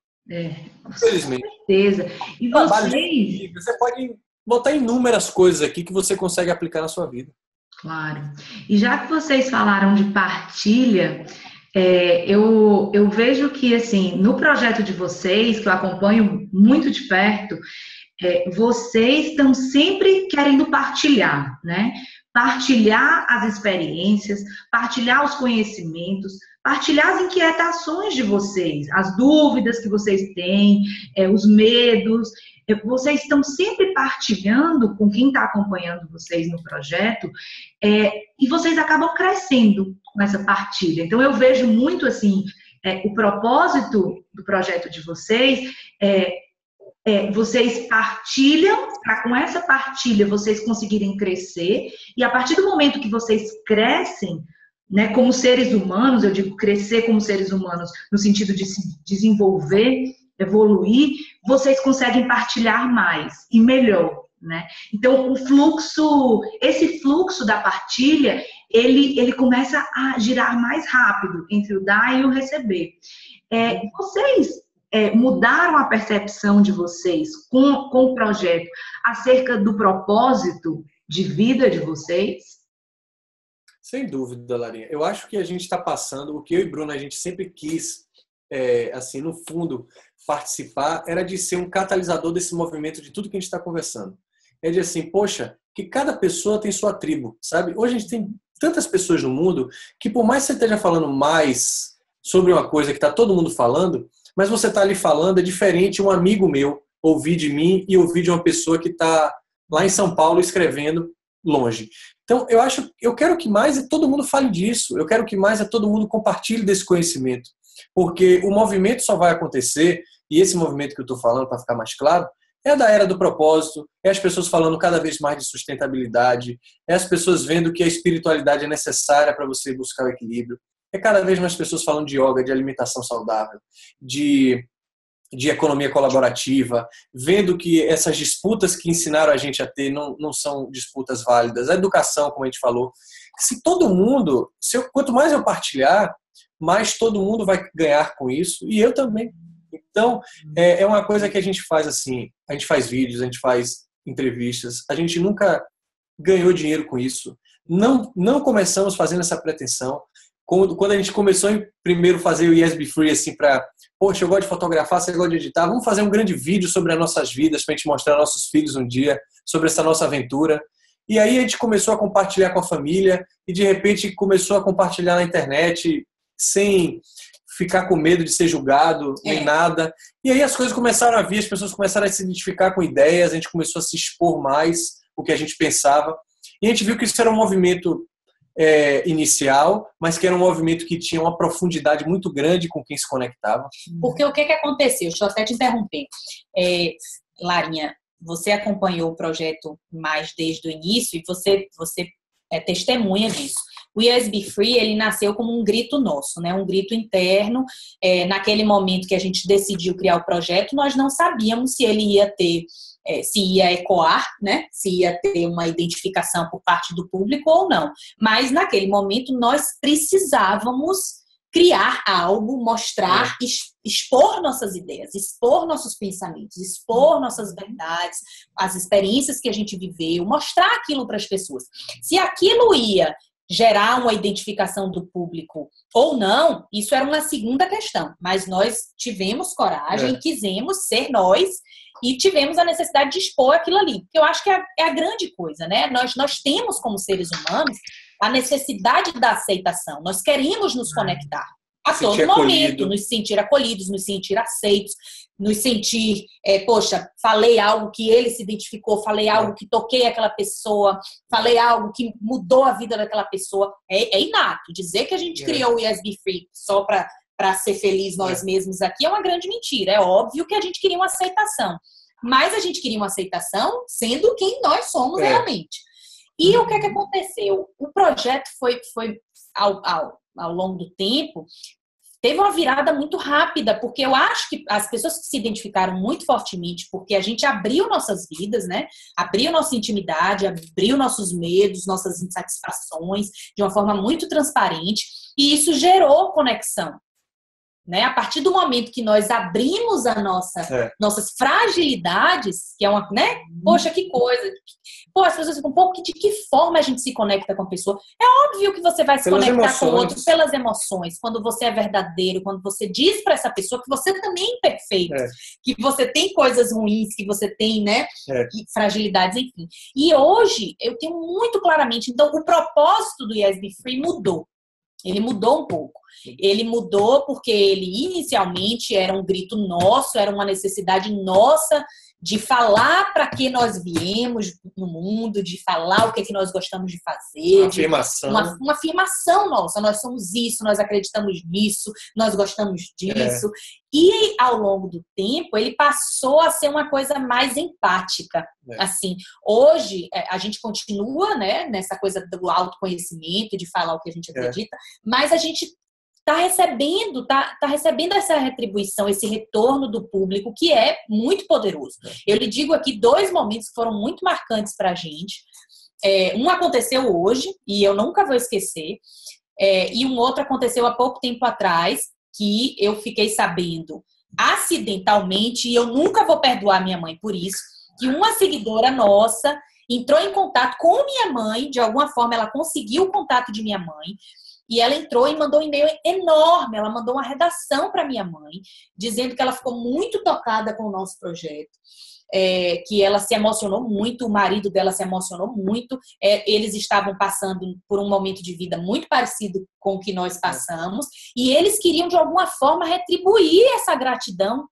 Infelizmente. Com certeza. E você pode botar inúmeras coisas aqui que você consegue aplicar na sua vida. Claro. E já que vocês falaram de partilha, eu vejo que, assim, no projeto de vocês, que eu acompanho muito de perto, vocês estão sempre querendo partilhar, né? Partilhar as experiências, partilhar os conhecimentos, partilhar as inquietações de vocês, as dúvidas que vocês têm, os medos. Vocês estão sempre partilhando com quem está acompanhando vocês no projeto e vocês acabam crescendo com essa partilha. Então, eu vejo muito, assim, o propósito do projeto de vocês vocês partilham, para com essa partilha vocês conseguirem crescer, e a partir do momento que vocês crescem, né, como seres humanos, eu digo crescer como seres humanos, no sentido de se desenvolver, evoluir, vocês conseguem partilhar mais e melhor, né? Então, esse fluxo da partilha, ele começa a girar mais rápido entre o dar e o receber. Vocês mudaram a percepção de vocês com o projeto acerca do propósito de vida de vocês? Sem dúvida, Larinha. Eu acho que a gente está passando, o que eu e Bruna a gente sempre quis, assim, no fundo, participar, era de ser um catalisador desse movimento de tudo que a gente está conversando. É de assim, poxa, que cada pessoa tem sua tribo, sabe? Hoje a gente tem tantas pessoas no mundo que por mais que você esteja falando mais sobre uma coisa que está todo mundo falando, mas você está ali falando, é diferente um amigo meu ouvir de mim e ouvir de uma pessoa que está lá em São Paulo escrevendo longe. Então, eu quero que mais todo mundo fale disso, eu quero que mais todo mundo compartilhe desse conhecimento, porque o movimento só vai acontecer, e esse movimento que eu estou falando, para ficar mais claro, é da era do propósito, é as pessoas falando cada vez mais de sustentabilidade, é as pessoas vendo que a espiritualidade é necessária para você buscar o equilíbrio, é cada vez mais pessoas falando de yoga, de alimentação saudável, de economia colaborativa, vendo que essas disputas que ensinaram a gente a ter não são disputas válidas. A educação, como a gente falou, se todo mundo, quanto mais eu partilhar, mais todo mundo vai ganhar com isso, e eu também. Então, é uma coisa que a gente faz assim, a gente faz vídeos, a gente faz entrevistas, a gente nunca ganhou dinheiro com isso, não começamos fazendo essa pretensão. Quando a gente começou em primeiro fazer o Yes Be Free, assim, poxa, eu gosto de fotografar, você gosta de editar, vamos fazer um grande vídeo sobre as nossas vidas, para a gente mostrar aos nossos filhos um dia, sobre essa nossa aventura. E aí a gente começou a compartilhar com a família, e de repente começou a compartilhar na internet, sem ficar com medo de ser julgado, nem nada. E aí as coisas começaram a vir, as pessoas começaram a se identificar com ideias, a gente começou a se expor mais o que a gente pensava. E a gente viu que isso era um movimento inicial, mas que era um movimento que tinha uma profundidade muito grande com quem se conectava. Porque o que aconteceu? Deixa eu até te interromper. Larinha, você acompanhou o projeto mais desde o início e você é testemunha disso. O Yes Be Free, ele nasceu como um grito nosso, né? Um grito interno. Naquele momento que a gente decidiu criar o projeto, nós não sabíamos se ele ia ter se ia ecoar, né? Se ia ter uma identificação por parte do público ou não. Mas, naquele momento, nós precisávamos criar algo, mostrar, expor nossas ideias, expor nossos pensamentos, expor nossas verdades, as experiências que a gente viveu, mostrar aquilo para as pessoas. Se aquilo ia gerar uma identificação do público ou não, isso era uma segunda questão. Mas nós tivemos coragem, quisemos ser nós, e tivemos a necessidade de expor aquilo ali. Porque eu acho que é a grande coisa, né? Nós temos, como seres humanos, a necessidade da aceitação. Nós queremos nos conectar a todo momento, nos sentir acolhidos, nos sentir aceitos, nos sentir, poxa, falei algo que ele se identificou, falei algo que toquei aquela pessoa, falei algo que mudou a vida daquela pessoa. É inato. Dizer que a gente criou o Yes Be Free só para ser feliz nós mesmos aqui é uma grande mentira. É óbvio que a gente queria uma aceitação. Mas a gente queria uma aceitação sendo quem nós somos realmente. E o que aconteceu? O projeto foi ao longo do tempo, teve uma virada muito rápida, porque eu acho que as pessoas que se identificaram muito fortemente, porque a gente abriu nossas vidas, né? Abriu nossa intimidade, abriu nossos medos, nossas insatisfações, de uma forma muito transparente, e isso gerou conexão. Né? A partir do momento que nós abrimos nossas fragilidades, que é uma, né? Poxa, que coisa. Pô, as pessoas ficam um pouco de que forma a gente se conecta com a pessoa. É óbvio que você vai se conectar com o outro pelas emoções, quando você é verdadeiro, quando você diz para essa pessoa que você também é imperfeito, que você tem coisas ruins, que você tem, né? Fragilidades, enfim. E hoje eu tenho muito claramente, então o propósito do Yes Be Free mudou. Ele mudou um pouco. Ele mudou porque ele inicialmente era um grito nosso, era uma necessidade nossa de falar para que nós viemos no mundo, de falar o que nós gostamos de fazer. Uma afirmação. Uma afirmação nossa. Nós somos isso, nós acreditamos nisso, nós gostamos disso. E, ao longo do tempo, ele passou a ser uma coisa mais empática. Assim, hoje, a gente continua, né, nessa coisa do autoconhecimento, de falar o que a gente acredita, mas a gente está recebendo essa retribuição, esse retorno do público, que é muito poderoso. Eu lhe digo aqui 2 momentos que foram muito marcantes para a gente. Um aconteceu hoje, e eu nunca vou esquecer, e um outro aconteceu há pouco tempo atrás, que eu fiquei sabendo acidentalmente, e eu nunca vou perdoar minha mãe por isso, que uma seguidora nossa entrou em contato com minha mãe, de alguma forma ela conseguiu o contato de minha mãe, e ela entrou e mandou um e-mail enorme, ela mandou uma redação para minha mãe, dizendo que ela ficou muito tocada com o nosso projeto, que ela se emocionou muito, o marido dela se emocionou muito, eles estavam passando por um momento de vida muito parecido com o que nós passamos, e eles queriam de alguma forma retribuir essa gratidão.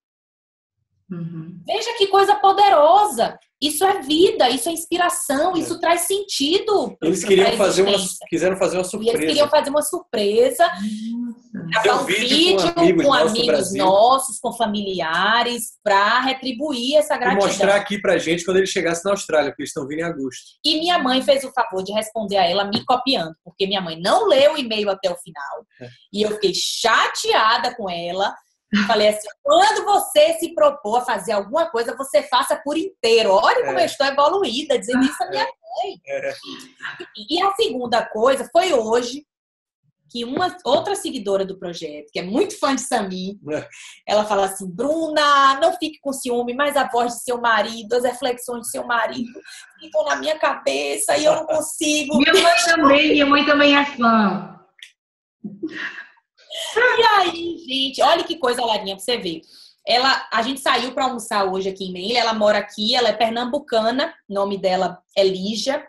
Veja que coisa poderosa. Isso é vida, isso é inspiração, isso traz sentido. Eles quiseram fazer uma surpresa. E eles queriam fazer uma surpresa, gravar um vídeo com amigos nossos, com familiares, para retribuir essa gratidão. E mostrar aqui pra gente quando eles chegassem na Austrália, porque eles estão vindo em agosto. E minha mãe fez o favor de responder a ela me copiando, porque minha mãe não leu o e-mail até o final. E eu fiquei chateada com ela. Falei assim, quando você se propor a fazer alguma coisa, você faça por inteiro. Olha como eu estou evoluída, dizendo isso à minha mãe. E a segunda coisa foi hoje, que uma outra seguidora do projeto, que é muito fã de Samir, ela fala assim, Bruna, não fique com ciúme, mas a voz de seu marido, as reflexões de seu marido ficam na minha cabeça e eu não consigo. Minha mãe também é fã. E aí, gente, olha que coisa, Larinha, pra você ver. A gente saiu para almoçar hoje aqui em Manille, ela mora aqui, ela é pernambucana, o nome dela é Lígia,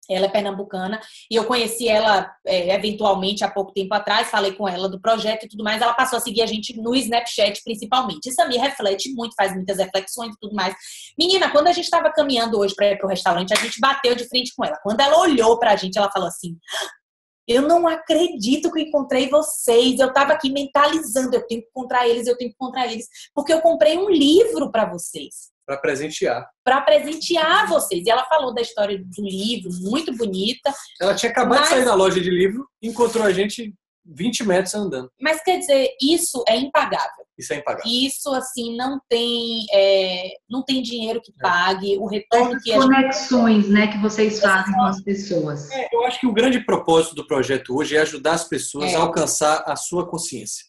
ela é pernambucana, e eu conheci ela eventualmente há pouco tempo atrás, falei com ela do projeto e tudo mais, ela passou a seguir a gente no Snapchat principalmente. Isso a me reflete muito, faz muitas reflexões e tudo mais. Menina, quando a gente estava caminhando hoje para ir pro restaurante, a gente bateu de frente com ela. Quando ela olhou pra gente, ela falou assim, eu não acredito que eu encontrei vocês. Eu tava aqui mentalizando, eu tenho que encontrar eles, porque eu comprei um livro para vocês. Para presentear. Para presentear vocês. E ela falou da história do livro, muito bonita. Ela tinha acabado de sair da loja de livro, encontrou a gente 20 metros andando. Mas quer dizer, isso é impagável. Isso é impagável. Isso, assim, não tem dinheiro que pague o retorno que conexões, né, que vocês fazem com as pessoas. Eu acho que o grande propósito do projeto hoje é ajudar as pessoas a alcançar a sua consciência.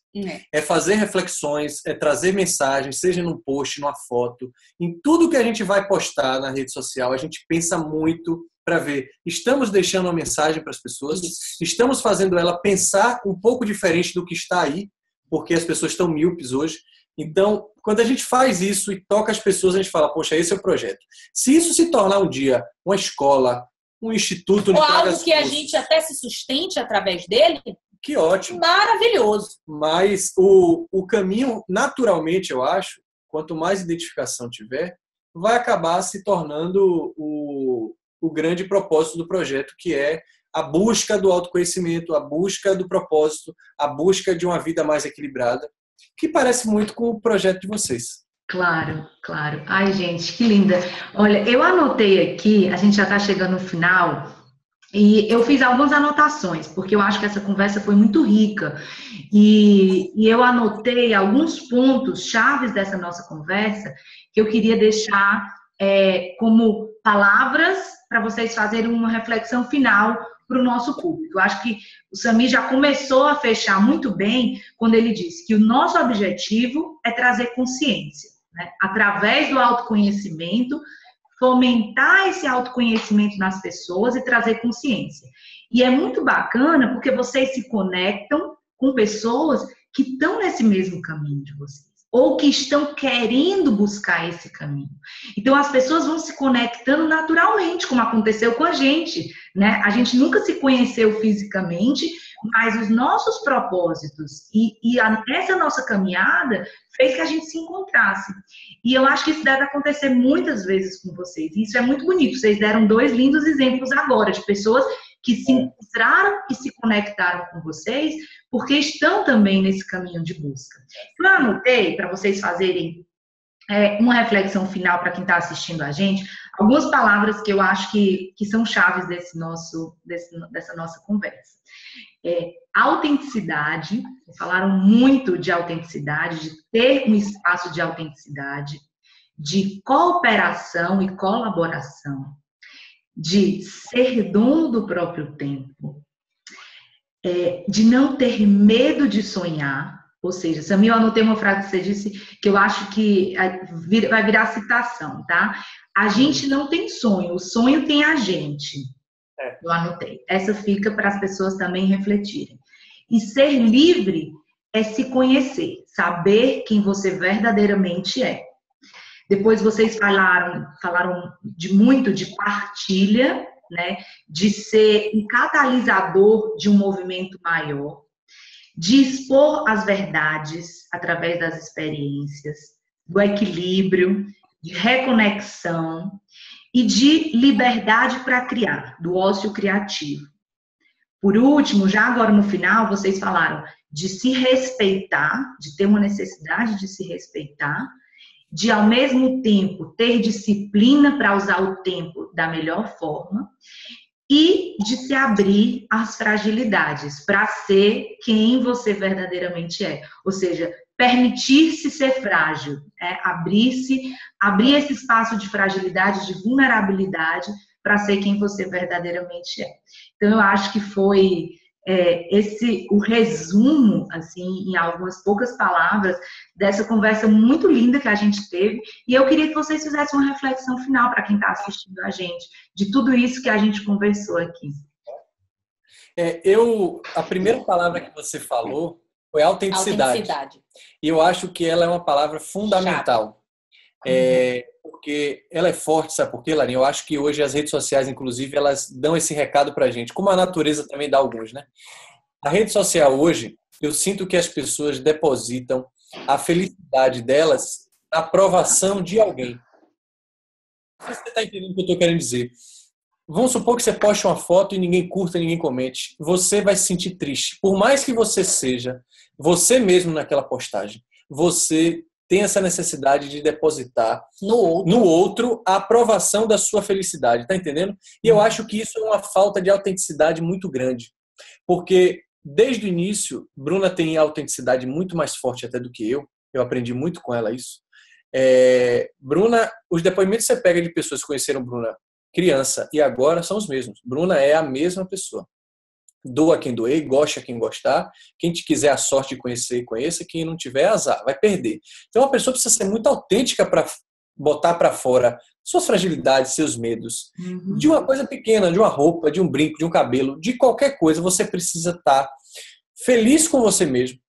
É fazer reflexões, é trazer mensagens, seja num post, numa foto. Em tudo que a gente vai postar na rede social, a gente pensa muito para ver, estamos deixando uma mensagem para as pessoas, estamos fazendo ela pensar um pouco diferente do que está aí, porque as pessoas estão míopes hoje. Então, quando a gente faz isso e toca as pessoas, a gente fala, poxa, esse é o projeto. Se isso se tornar um dia uma escola, um instituto... Ou algo que a gente até se sustente através dele... Que ótimo. Maravilhoso. Mas o caminho, naturalmente, eu acho, quanto mais identificação tiver, vai acabar se tornando o grande propósito do projeto, que é a busca do autoconhecimento, a busca do propósito, a busca de uma vida mais equilibrada, que parece muito com o projeto de vocês. Claro, claro. Ai, gente, que linda. Olha, eu anotei aqui, a gente já está chegando no final, e eu fiz algumas anotações, porque eu acho que essa conversa foi muito rica. E eu anotei alguns pontos chaves dessa nossa conversa que eu queria deixar como palavras para vocês fazerem uma reflexão final para o nosso público. Eu acho que o Samir já começou a fechar muito bem quando ele disse que o nosso objetivo é trazer consciência, né? Através do autoconhecimento, fomentar esse autoconhecimento nas pessoas e trazer consciência. E é muito bacana porque vocês se conectam com pessoas que estão nesse mesmo caminho de vocês. ou que estão querendo buscar esse caminho. Então, as pessoas vão se conectando naturalmente, como aconteceu com a gente, né? A gente nunca se conheceu fisicamente, mas os nossos propósitos e essa nossa caminhada fez que a gente se encontrasse. E eu acho que isso deve acontecer muitas vezes com vocês. E isso é muito bonito. Vocês deram 2 lindos exemplos agora de pessoas que se encontraram e se conectaram com vocês, porque estão também nesse caminho de busca. Eu anotei para vocês fazerem uma reflexão final para quem está assistindo a gente, algumas palavras que eu acho que são chaves dessa nossa conversa. Autenticidade, falaram muito de autenticidade, de ter um espaço de autenticidade, de cooperação e colaboração, de ser dono do próprio tempo, de não ter medo de sonhar. Ou seja, Samir, eu anotei uma frase que você disse que eu acho que vai virar citação, tá? A gente não tem sonho, o sonho tem a gente. Eu anotei. Essa fica para as pessoas também refletirem. E ser livre é se conhecer, saber quem você verdadeiramente é. Depois vocês falaram muito de partilha, né? De ser um catalisador de um movimento maior, de expor as verdades através das experiências, do equilíbrio, de reconexão e de liberdade para criar, do ócio criativo. Por último, já agora no final, vocês falaram de se respeitar, de ter uma necessidade de se respeitar, de ao mesmo tempo ter disciplina para usar o tempo da melhor forma e de se abrir às fragilidades, para ser quem você verdadeiramente é. Ou seja, permitir-se ser frágil, abrir esse espaço de fragilidade, de vulnerabilidade, para ser quem você verdadeiramente é. Então, eu acho que foi o resumo, assim, em algumas poucas palavras, dessa conversa muito linda que a gente teve. E eu queria que vocês fizessem uma reflexão final para quem está assistindo a gente, de tudo isso que a gente conversou aqui. A primeira palavra que você falou foi autenticidade. E eu acho que ela é uma palavra fundamental. Porque ela é forte, sabe por quê, Larinha? Eu acho que hoje as redes sociais, inclusive, elas dão esse recado pra gente, como a natureza também dá alguns, né? A rede social hoje, eu sinto que as pessoas depositam a felicidade delas na aprovação de alguém. Você está entendendo o que eu estou querendo dizer? Vamos supor que você poste uma foto e ninguém curta, ninguém comente. Você vai se sentir triste. Por mais que você seja você mesmo naquela postagem, você tem essa necessidade de depositar no outro a aprovação da sua felicidade, tá entendendo? E eu acho que isso é uma falta de autenticidade muito grande, porque desde o início, Bruna tem autenticidade muito mais forte até do que eu aprendi muito com ela isso. Bruna, os depoimentos que você pega de pessoas que conheceram Bruna criança e agora são os mesmos. Bruna é a mesma pessoa. Doa quem doer, gosta quem gostar. Quem te quiser a sorte de conhecer, conheça. Quem não tiver, azar, vai perder. Então, a pessoa precisa ser muito autêntica para botar para fora suas fragilidades, seus medos. De uma coisa pequena, de uma roupa, de um brinco, de um cabelo, de qualquer coisa, você precisa estar feliz com você mesmo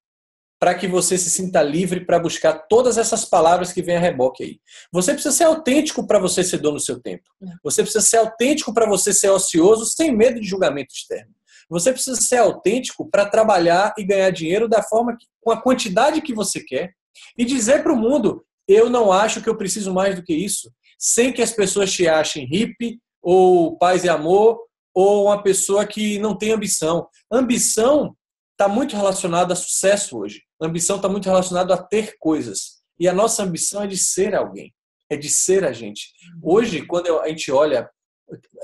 para que você se sinta livre para buscar todas essas palavras que vêm a reboque aí. Você precisa ser autêntico para você ser dono do seu tempo. Você precisa ser autêntico para você ser ocioso sem medo de julgamento externo. Você precisa ser autêntico para trabalhar e ganhar dinheiro da forma com a quantidade que você quer e dizer para o mundo, eu não acho que eu preciso mais do que isso, sem que as pessoas te achem hippie ou paz e amor ou uma pessoa que não tem ambição. Ambição está muito relacionada a sucesso hoje. Ambição está muito relacionada a ter coisas. E a nossa ambição é de ser alguém, é de ser a gente. Hoje, quando a gente olha...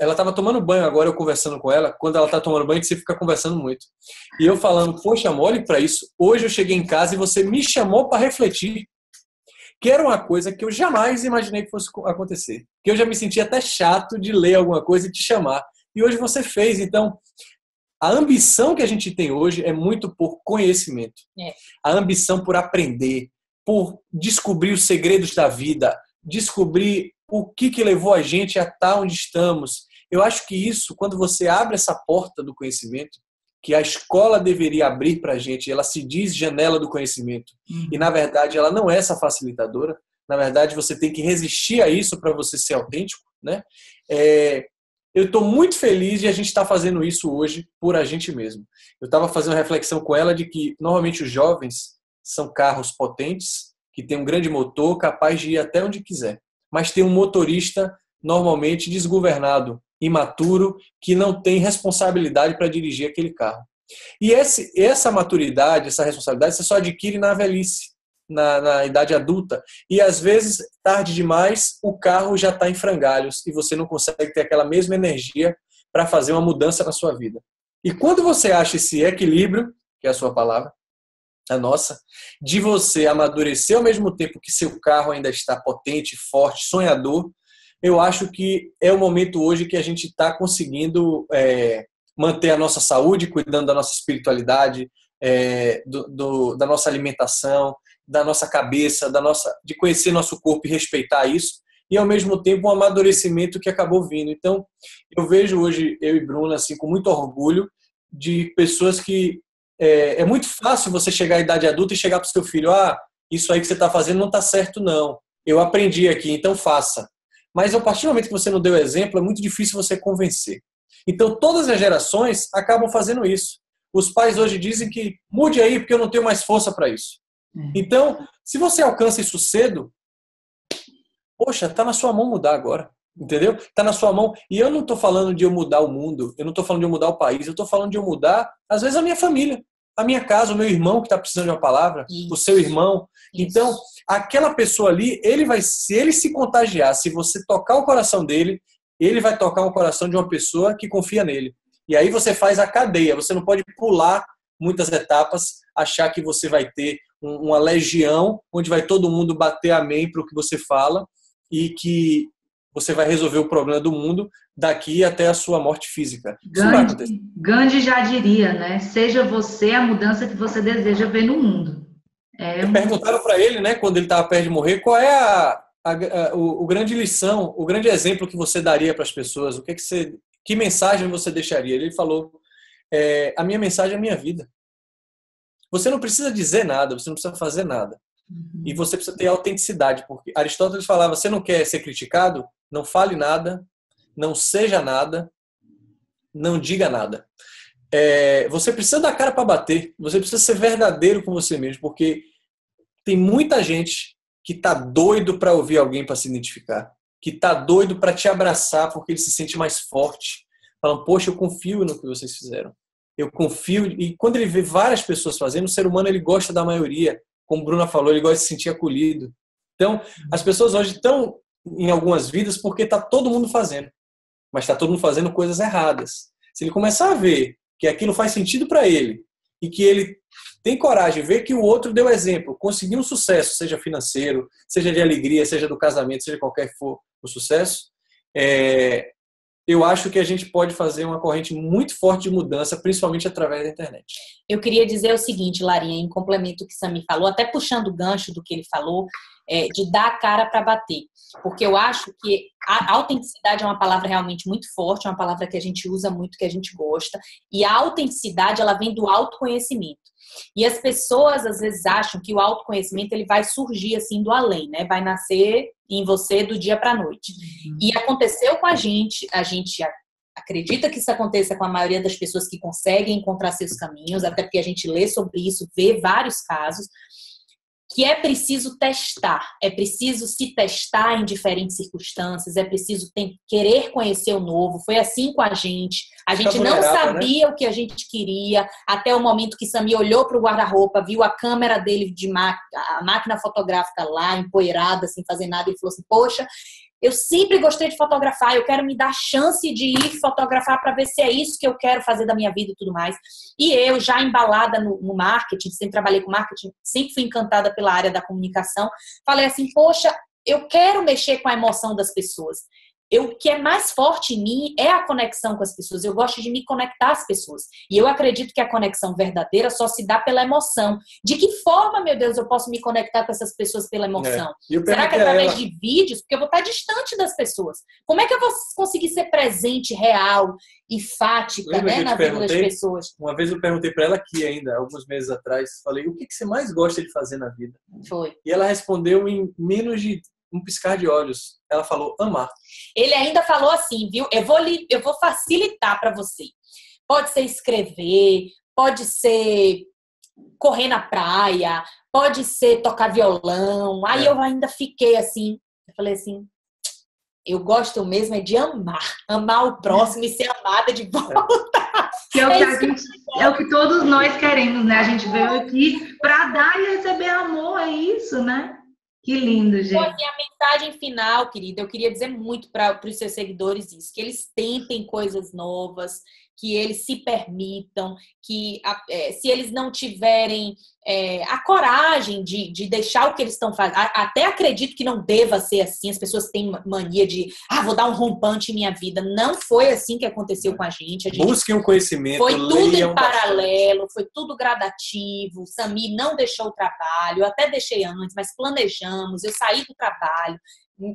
Ela estava tomando banho agora, eu conversando com ela. Quando ela está tomando banho, você fica conversando muito. E eu falando, poxa, amor, olhe para isso. Hoje eu cheguei em casa e você me chamou para refletir. Que era uma coisa que eu jamais imaginei que fosse acontecer. Que eu já me sentia até chato de ler alguma coisa e te chamar. E hoje você fez. Então, a ambição que a gente tem hoje é muito por conhecimento. A ambição por aprender, por descobrir os segredos da vida, descobrir o que levou a gente a estar onde estamos. Eu acho que isso, quando você abre essa porta do conhecimento, que a escola deveria abrir para a gente. Ela se diz janela do conhecimento. E, na verdade, ela não é essa facilitadora. Na verdade, você tem que resistir a isso para você ser autêntico, né? Eu estou muito feliz de a gente estar fazendo isso hoje por a gente mesmo. Eu estava fazendo uma reflexão com ela de que, normalmente, os jovens são carros potentes, que tem um grande motor, capaz de ir até onde quiser. Mas tem um motorista, normalmente, desgovernado, imaturo, que não tem responsabilidade para dirigir aquele carro. E essa maturidade, essa responsabilidade, você só adquire na velhice, na idade adulta. E, às vezes, tarde demais, o carro já está em frangalhos e você não consegue ter aquela mesma energia para fazer uma mudança na sua vida. E quando você acha esse equilíbrio, que é a sua palavra, a nossa, de você amadurecer ao mesmo tempo que seu carro ainda está potente, forte, sonhador, eu acho que é o momento hoje que a gente está conseguindo manter a nossa saúde, cuidando da nossa espiritualidade, da nossa alimentação, da nossa cabeça, de conhecer nosso corpo e respeitar isso, e ao mesmo tempo um amadurecimento que acabou vindo. Então, eu vejo hoje, eu e Bruna, assim, com muito orgulho, de pessoas que é muito fácil você chegar à idade adulta e chegar para o seu filho, isso aí que você está fazendo não está certo não, eu aprendi aqui, então faça. Mas a partir do momento que você não deu exemplo, é muito difícil você convencer. Então, todas as gerações acabam fazendo isso. Os pais hoje dizem que mude aí, porque eu não tenho mais força para isso. Então, se você alcança isso cedo, poxa, está na sua mão mudar agora. Entendeu? Está na sua mão. E eu não estou falando de eu mudar o mundo, eu não estou falando de eu mudar o país, eu estou falando de eu mudar, às vezes, a minha família, a minha casa, o meu irmão que está precisando de uma palavra, o seu irmão. Então, aquela pessoa ali, se ele se contagiar, se você tocar o coração dele, ele vai tocar o coração de uma pessoa que confia nele. E aí você faz a cadeia. Você não pode pular muitas etapas, achar que você vai ter uma legião onde vai todo mundo bater amém para o que você fala e que você vai resolver o problema do mundo daqui até a sua morte física. Gandhi já diria, né? Seja você a mudança que você deseja ver no mundo. Perguntaram para ele, né, quando ele estava perto de morrer, qual é o grande lição, o grande exemplo que você daria para as pessoas? Que mensagem você deixaria? Ele falou, a minha mensagem é a minha vida. Você não precisa dizer nada, você não precisa fazer nada. E você precisa ter autenticidade, porque Aristóteles falava, você não quer ser criticado? Não fale nada, não seja nada, não diga nada. Você precisa dar cara para bater, você precisa ser verdadeiro com você mesmo, porque tem muita gente que está doido para ouvir alguém para se identificar, que está doido para te abraçar porque ele se sente mais forte. Falando, poxa, eu confio no que vocês fizeram. Eu confio. E quando ele vê várias pessoas fazendo, o ser humano ele gosta da maioria. Como Bruna falou, ele gosta de se sentir acolhido. Então, as pessoas hoje estão em algumas vidas porque está todo mundo fazendo. Mas está todo mundo fazendo coisas erradas. Se ele começar a ver que aquilo faz sentido para ele e que ele tem coragem de ver que o outro deu exemplo, conseguiu um sucesso, seja financeiro, seja de alegria, seja do casamento, seja qualquer que for o sucesso, eu acho que a gente pode fazer uma corrente muito forte de mudança, principalmente através da internet. Eu queria dizer o seguinte, Larinha, em complemento ao que o Sami falou, até puxando o gancho do que ele falou, de dar a cara para bater. Porque eu acho que a autenticidade é uma palavra realmente muito forte, é uma palavra que a gente usa muito, que a gente gosta, e a autenticidade, ela vem do autoconhecimento. E as pessoas, às vezes, acham que o autoconhecimento ele vai surgir assim do além, né? Vai nascer em você do dia para a noite. E aconteceu com a gente acredita que isso aconteça com a maioria das pessoas que conseguem encontrar seus caminhos, até porque a gente lê sobre isso, vê vários casos, que é preciso testar, é preciso se testar em diferentes circunstâncias, é preciso querer conhecer o novo. Foi assim com a gente não sabia, né, o que a gente queria, até o momento que Sami olhou para o guarda-roupa, viu a câmera dele, a máquina fotográfica lá, empoeirada, sem fazer nada, e falou assim, poxa, eu sempre gostei de fotografar, eu quero me dar a chance de ir fotografar para ver se é isso que eu quero fazer da minha vida e tudo mais. E eu, já embalada no marketing, sempre trabalhei com marketing, sempre fui encantada pela área da comunicação, falei assim, poxa, eu quero mexer com a emoção das pessoas. o que é mais forte em mim é a conexão com as pessoas. Eu gosto de me conectar às pessoas. E eu acredito que a conexão verdadeira só se dá pela emoção. De que forma, meu Deus, eu posso me conectar com essas pessoas pela emoção? Será que através de vídeos? Porque eu vou estar distante das pessoas. Como é que eu vou conseguir ser presente, real e fática, né, na vida das pessoas? Uma vez eu perguntei para ela aqui ainda, alguns meses atrás, falei, o que você mais gosta de fazer na vida? Foi. E ela respondeu em menos de um piscar de olhos. Ela falou, amar. Ele ainda falou assim, viu? Eu vou facilitar para você. Pode ser escrever, pode ser correr na praia, pode ser tocar violão. Aí eu ainda fiquei assim, eu falei assim, eu gosto mesmo é de amar. Amar o próximo e ser amada de volta. Que é o que todos nós queremos, né? A gente veio aqui para dar e receber amor, é isso, né? Que lindo, gente. Então, assim, a mensagem final, querida, eu queria dizer muito para os seus seguidores isso, que eles tentem coisas novas, que eles se permitam, que se eles não tiverem a coragem de deixar o que eles estão fazendo, até acredito que não deva ser assim, as pessoas têm mania de, vou dar um rompante em minha vida. Não foi assim que aconteceu com a gente. Busquem um conhecimento, foi tudo em paralelo, bastante. foi tudo gradativo. O Samir não deixou o trabalho, eu até deixei antes, mas planejamos, eu saí do trabalho,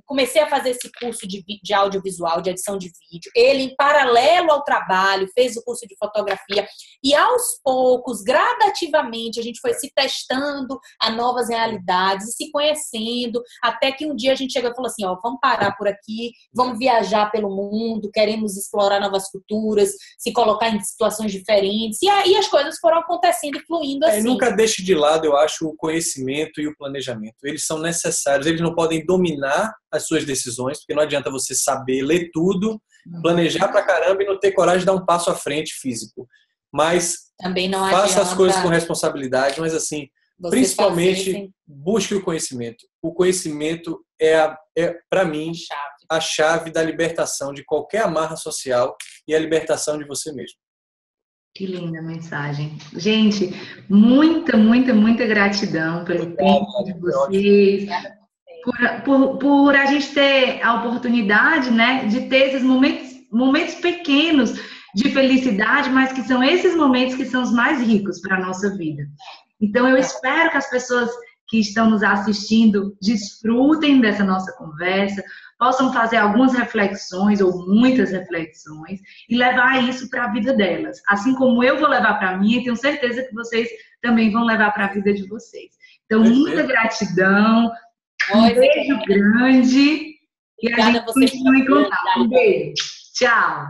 comecei a fazer esse curso de audiovisual, de edição de vídeo. Ele, em paralelo ao trabalho, fez o curso de fotografia. E, aos poucos, gradativamente, a gente foi se testando a novas realidades e se conhecendo, até que um dia a gente chegou e falou assim, vamos parar por aqui, vamos viajar pelo mundo, queremos explorar novas culturas, se colocar em situações diferentes. E aí as coisas foram acontecendo e fluindo assim. Nunca deixe de lado, eu acho, o conhecimento e o planejamento. Eles são necessários, eles não podem dominar as suas decisões, porque não adianta você saber ler tudo, planejar pra caramba e não ter coragem de dar um passo à frente físico. Mas também não faça as coisas com responsabilidade, mas assim, principalmente busque o conhecimento. O conhecimento é para mim, a chave da libertação de qualquer amarra social e a libertação de você mesmo. Que linda mensagem. Gente, muita gratidão pelo tempo de vocês. Por a gente ter a oportunidade, né, de ter esses momentos pequenos de felicidade, mas que são esses momentos que são os mais ricos para a nossa vida. Então, eu espero que as pessoas que estão nos assistindo desfrutem dessa nossa conversa, possam fazer algumas reflexões ou muitas reflexões e levar isso para a vida delas. Assim como eu vou levar para a minha, tenho certeza que vocês também vão levar para a vida de vocês. Então, muita gratidão. Um beijo grande e a gente continua em contato. Um beijo. Tchau.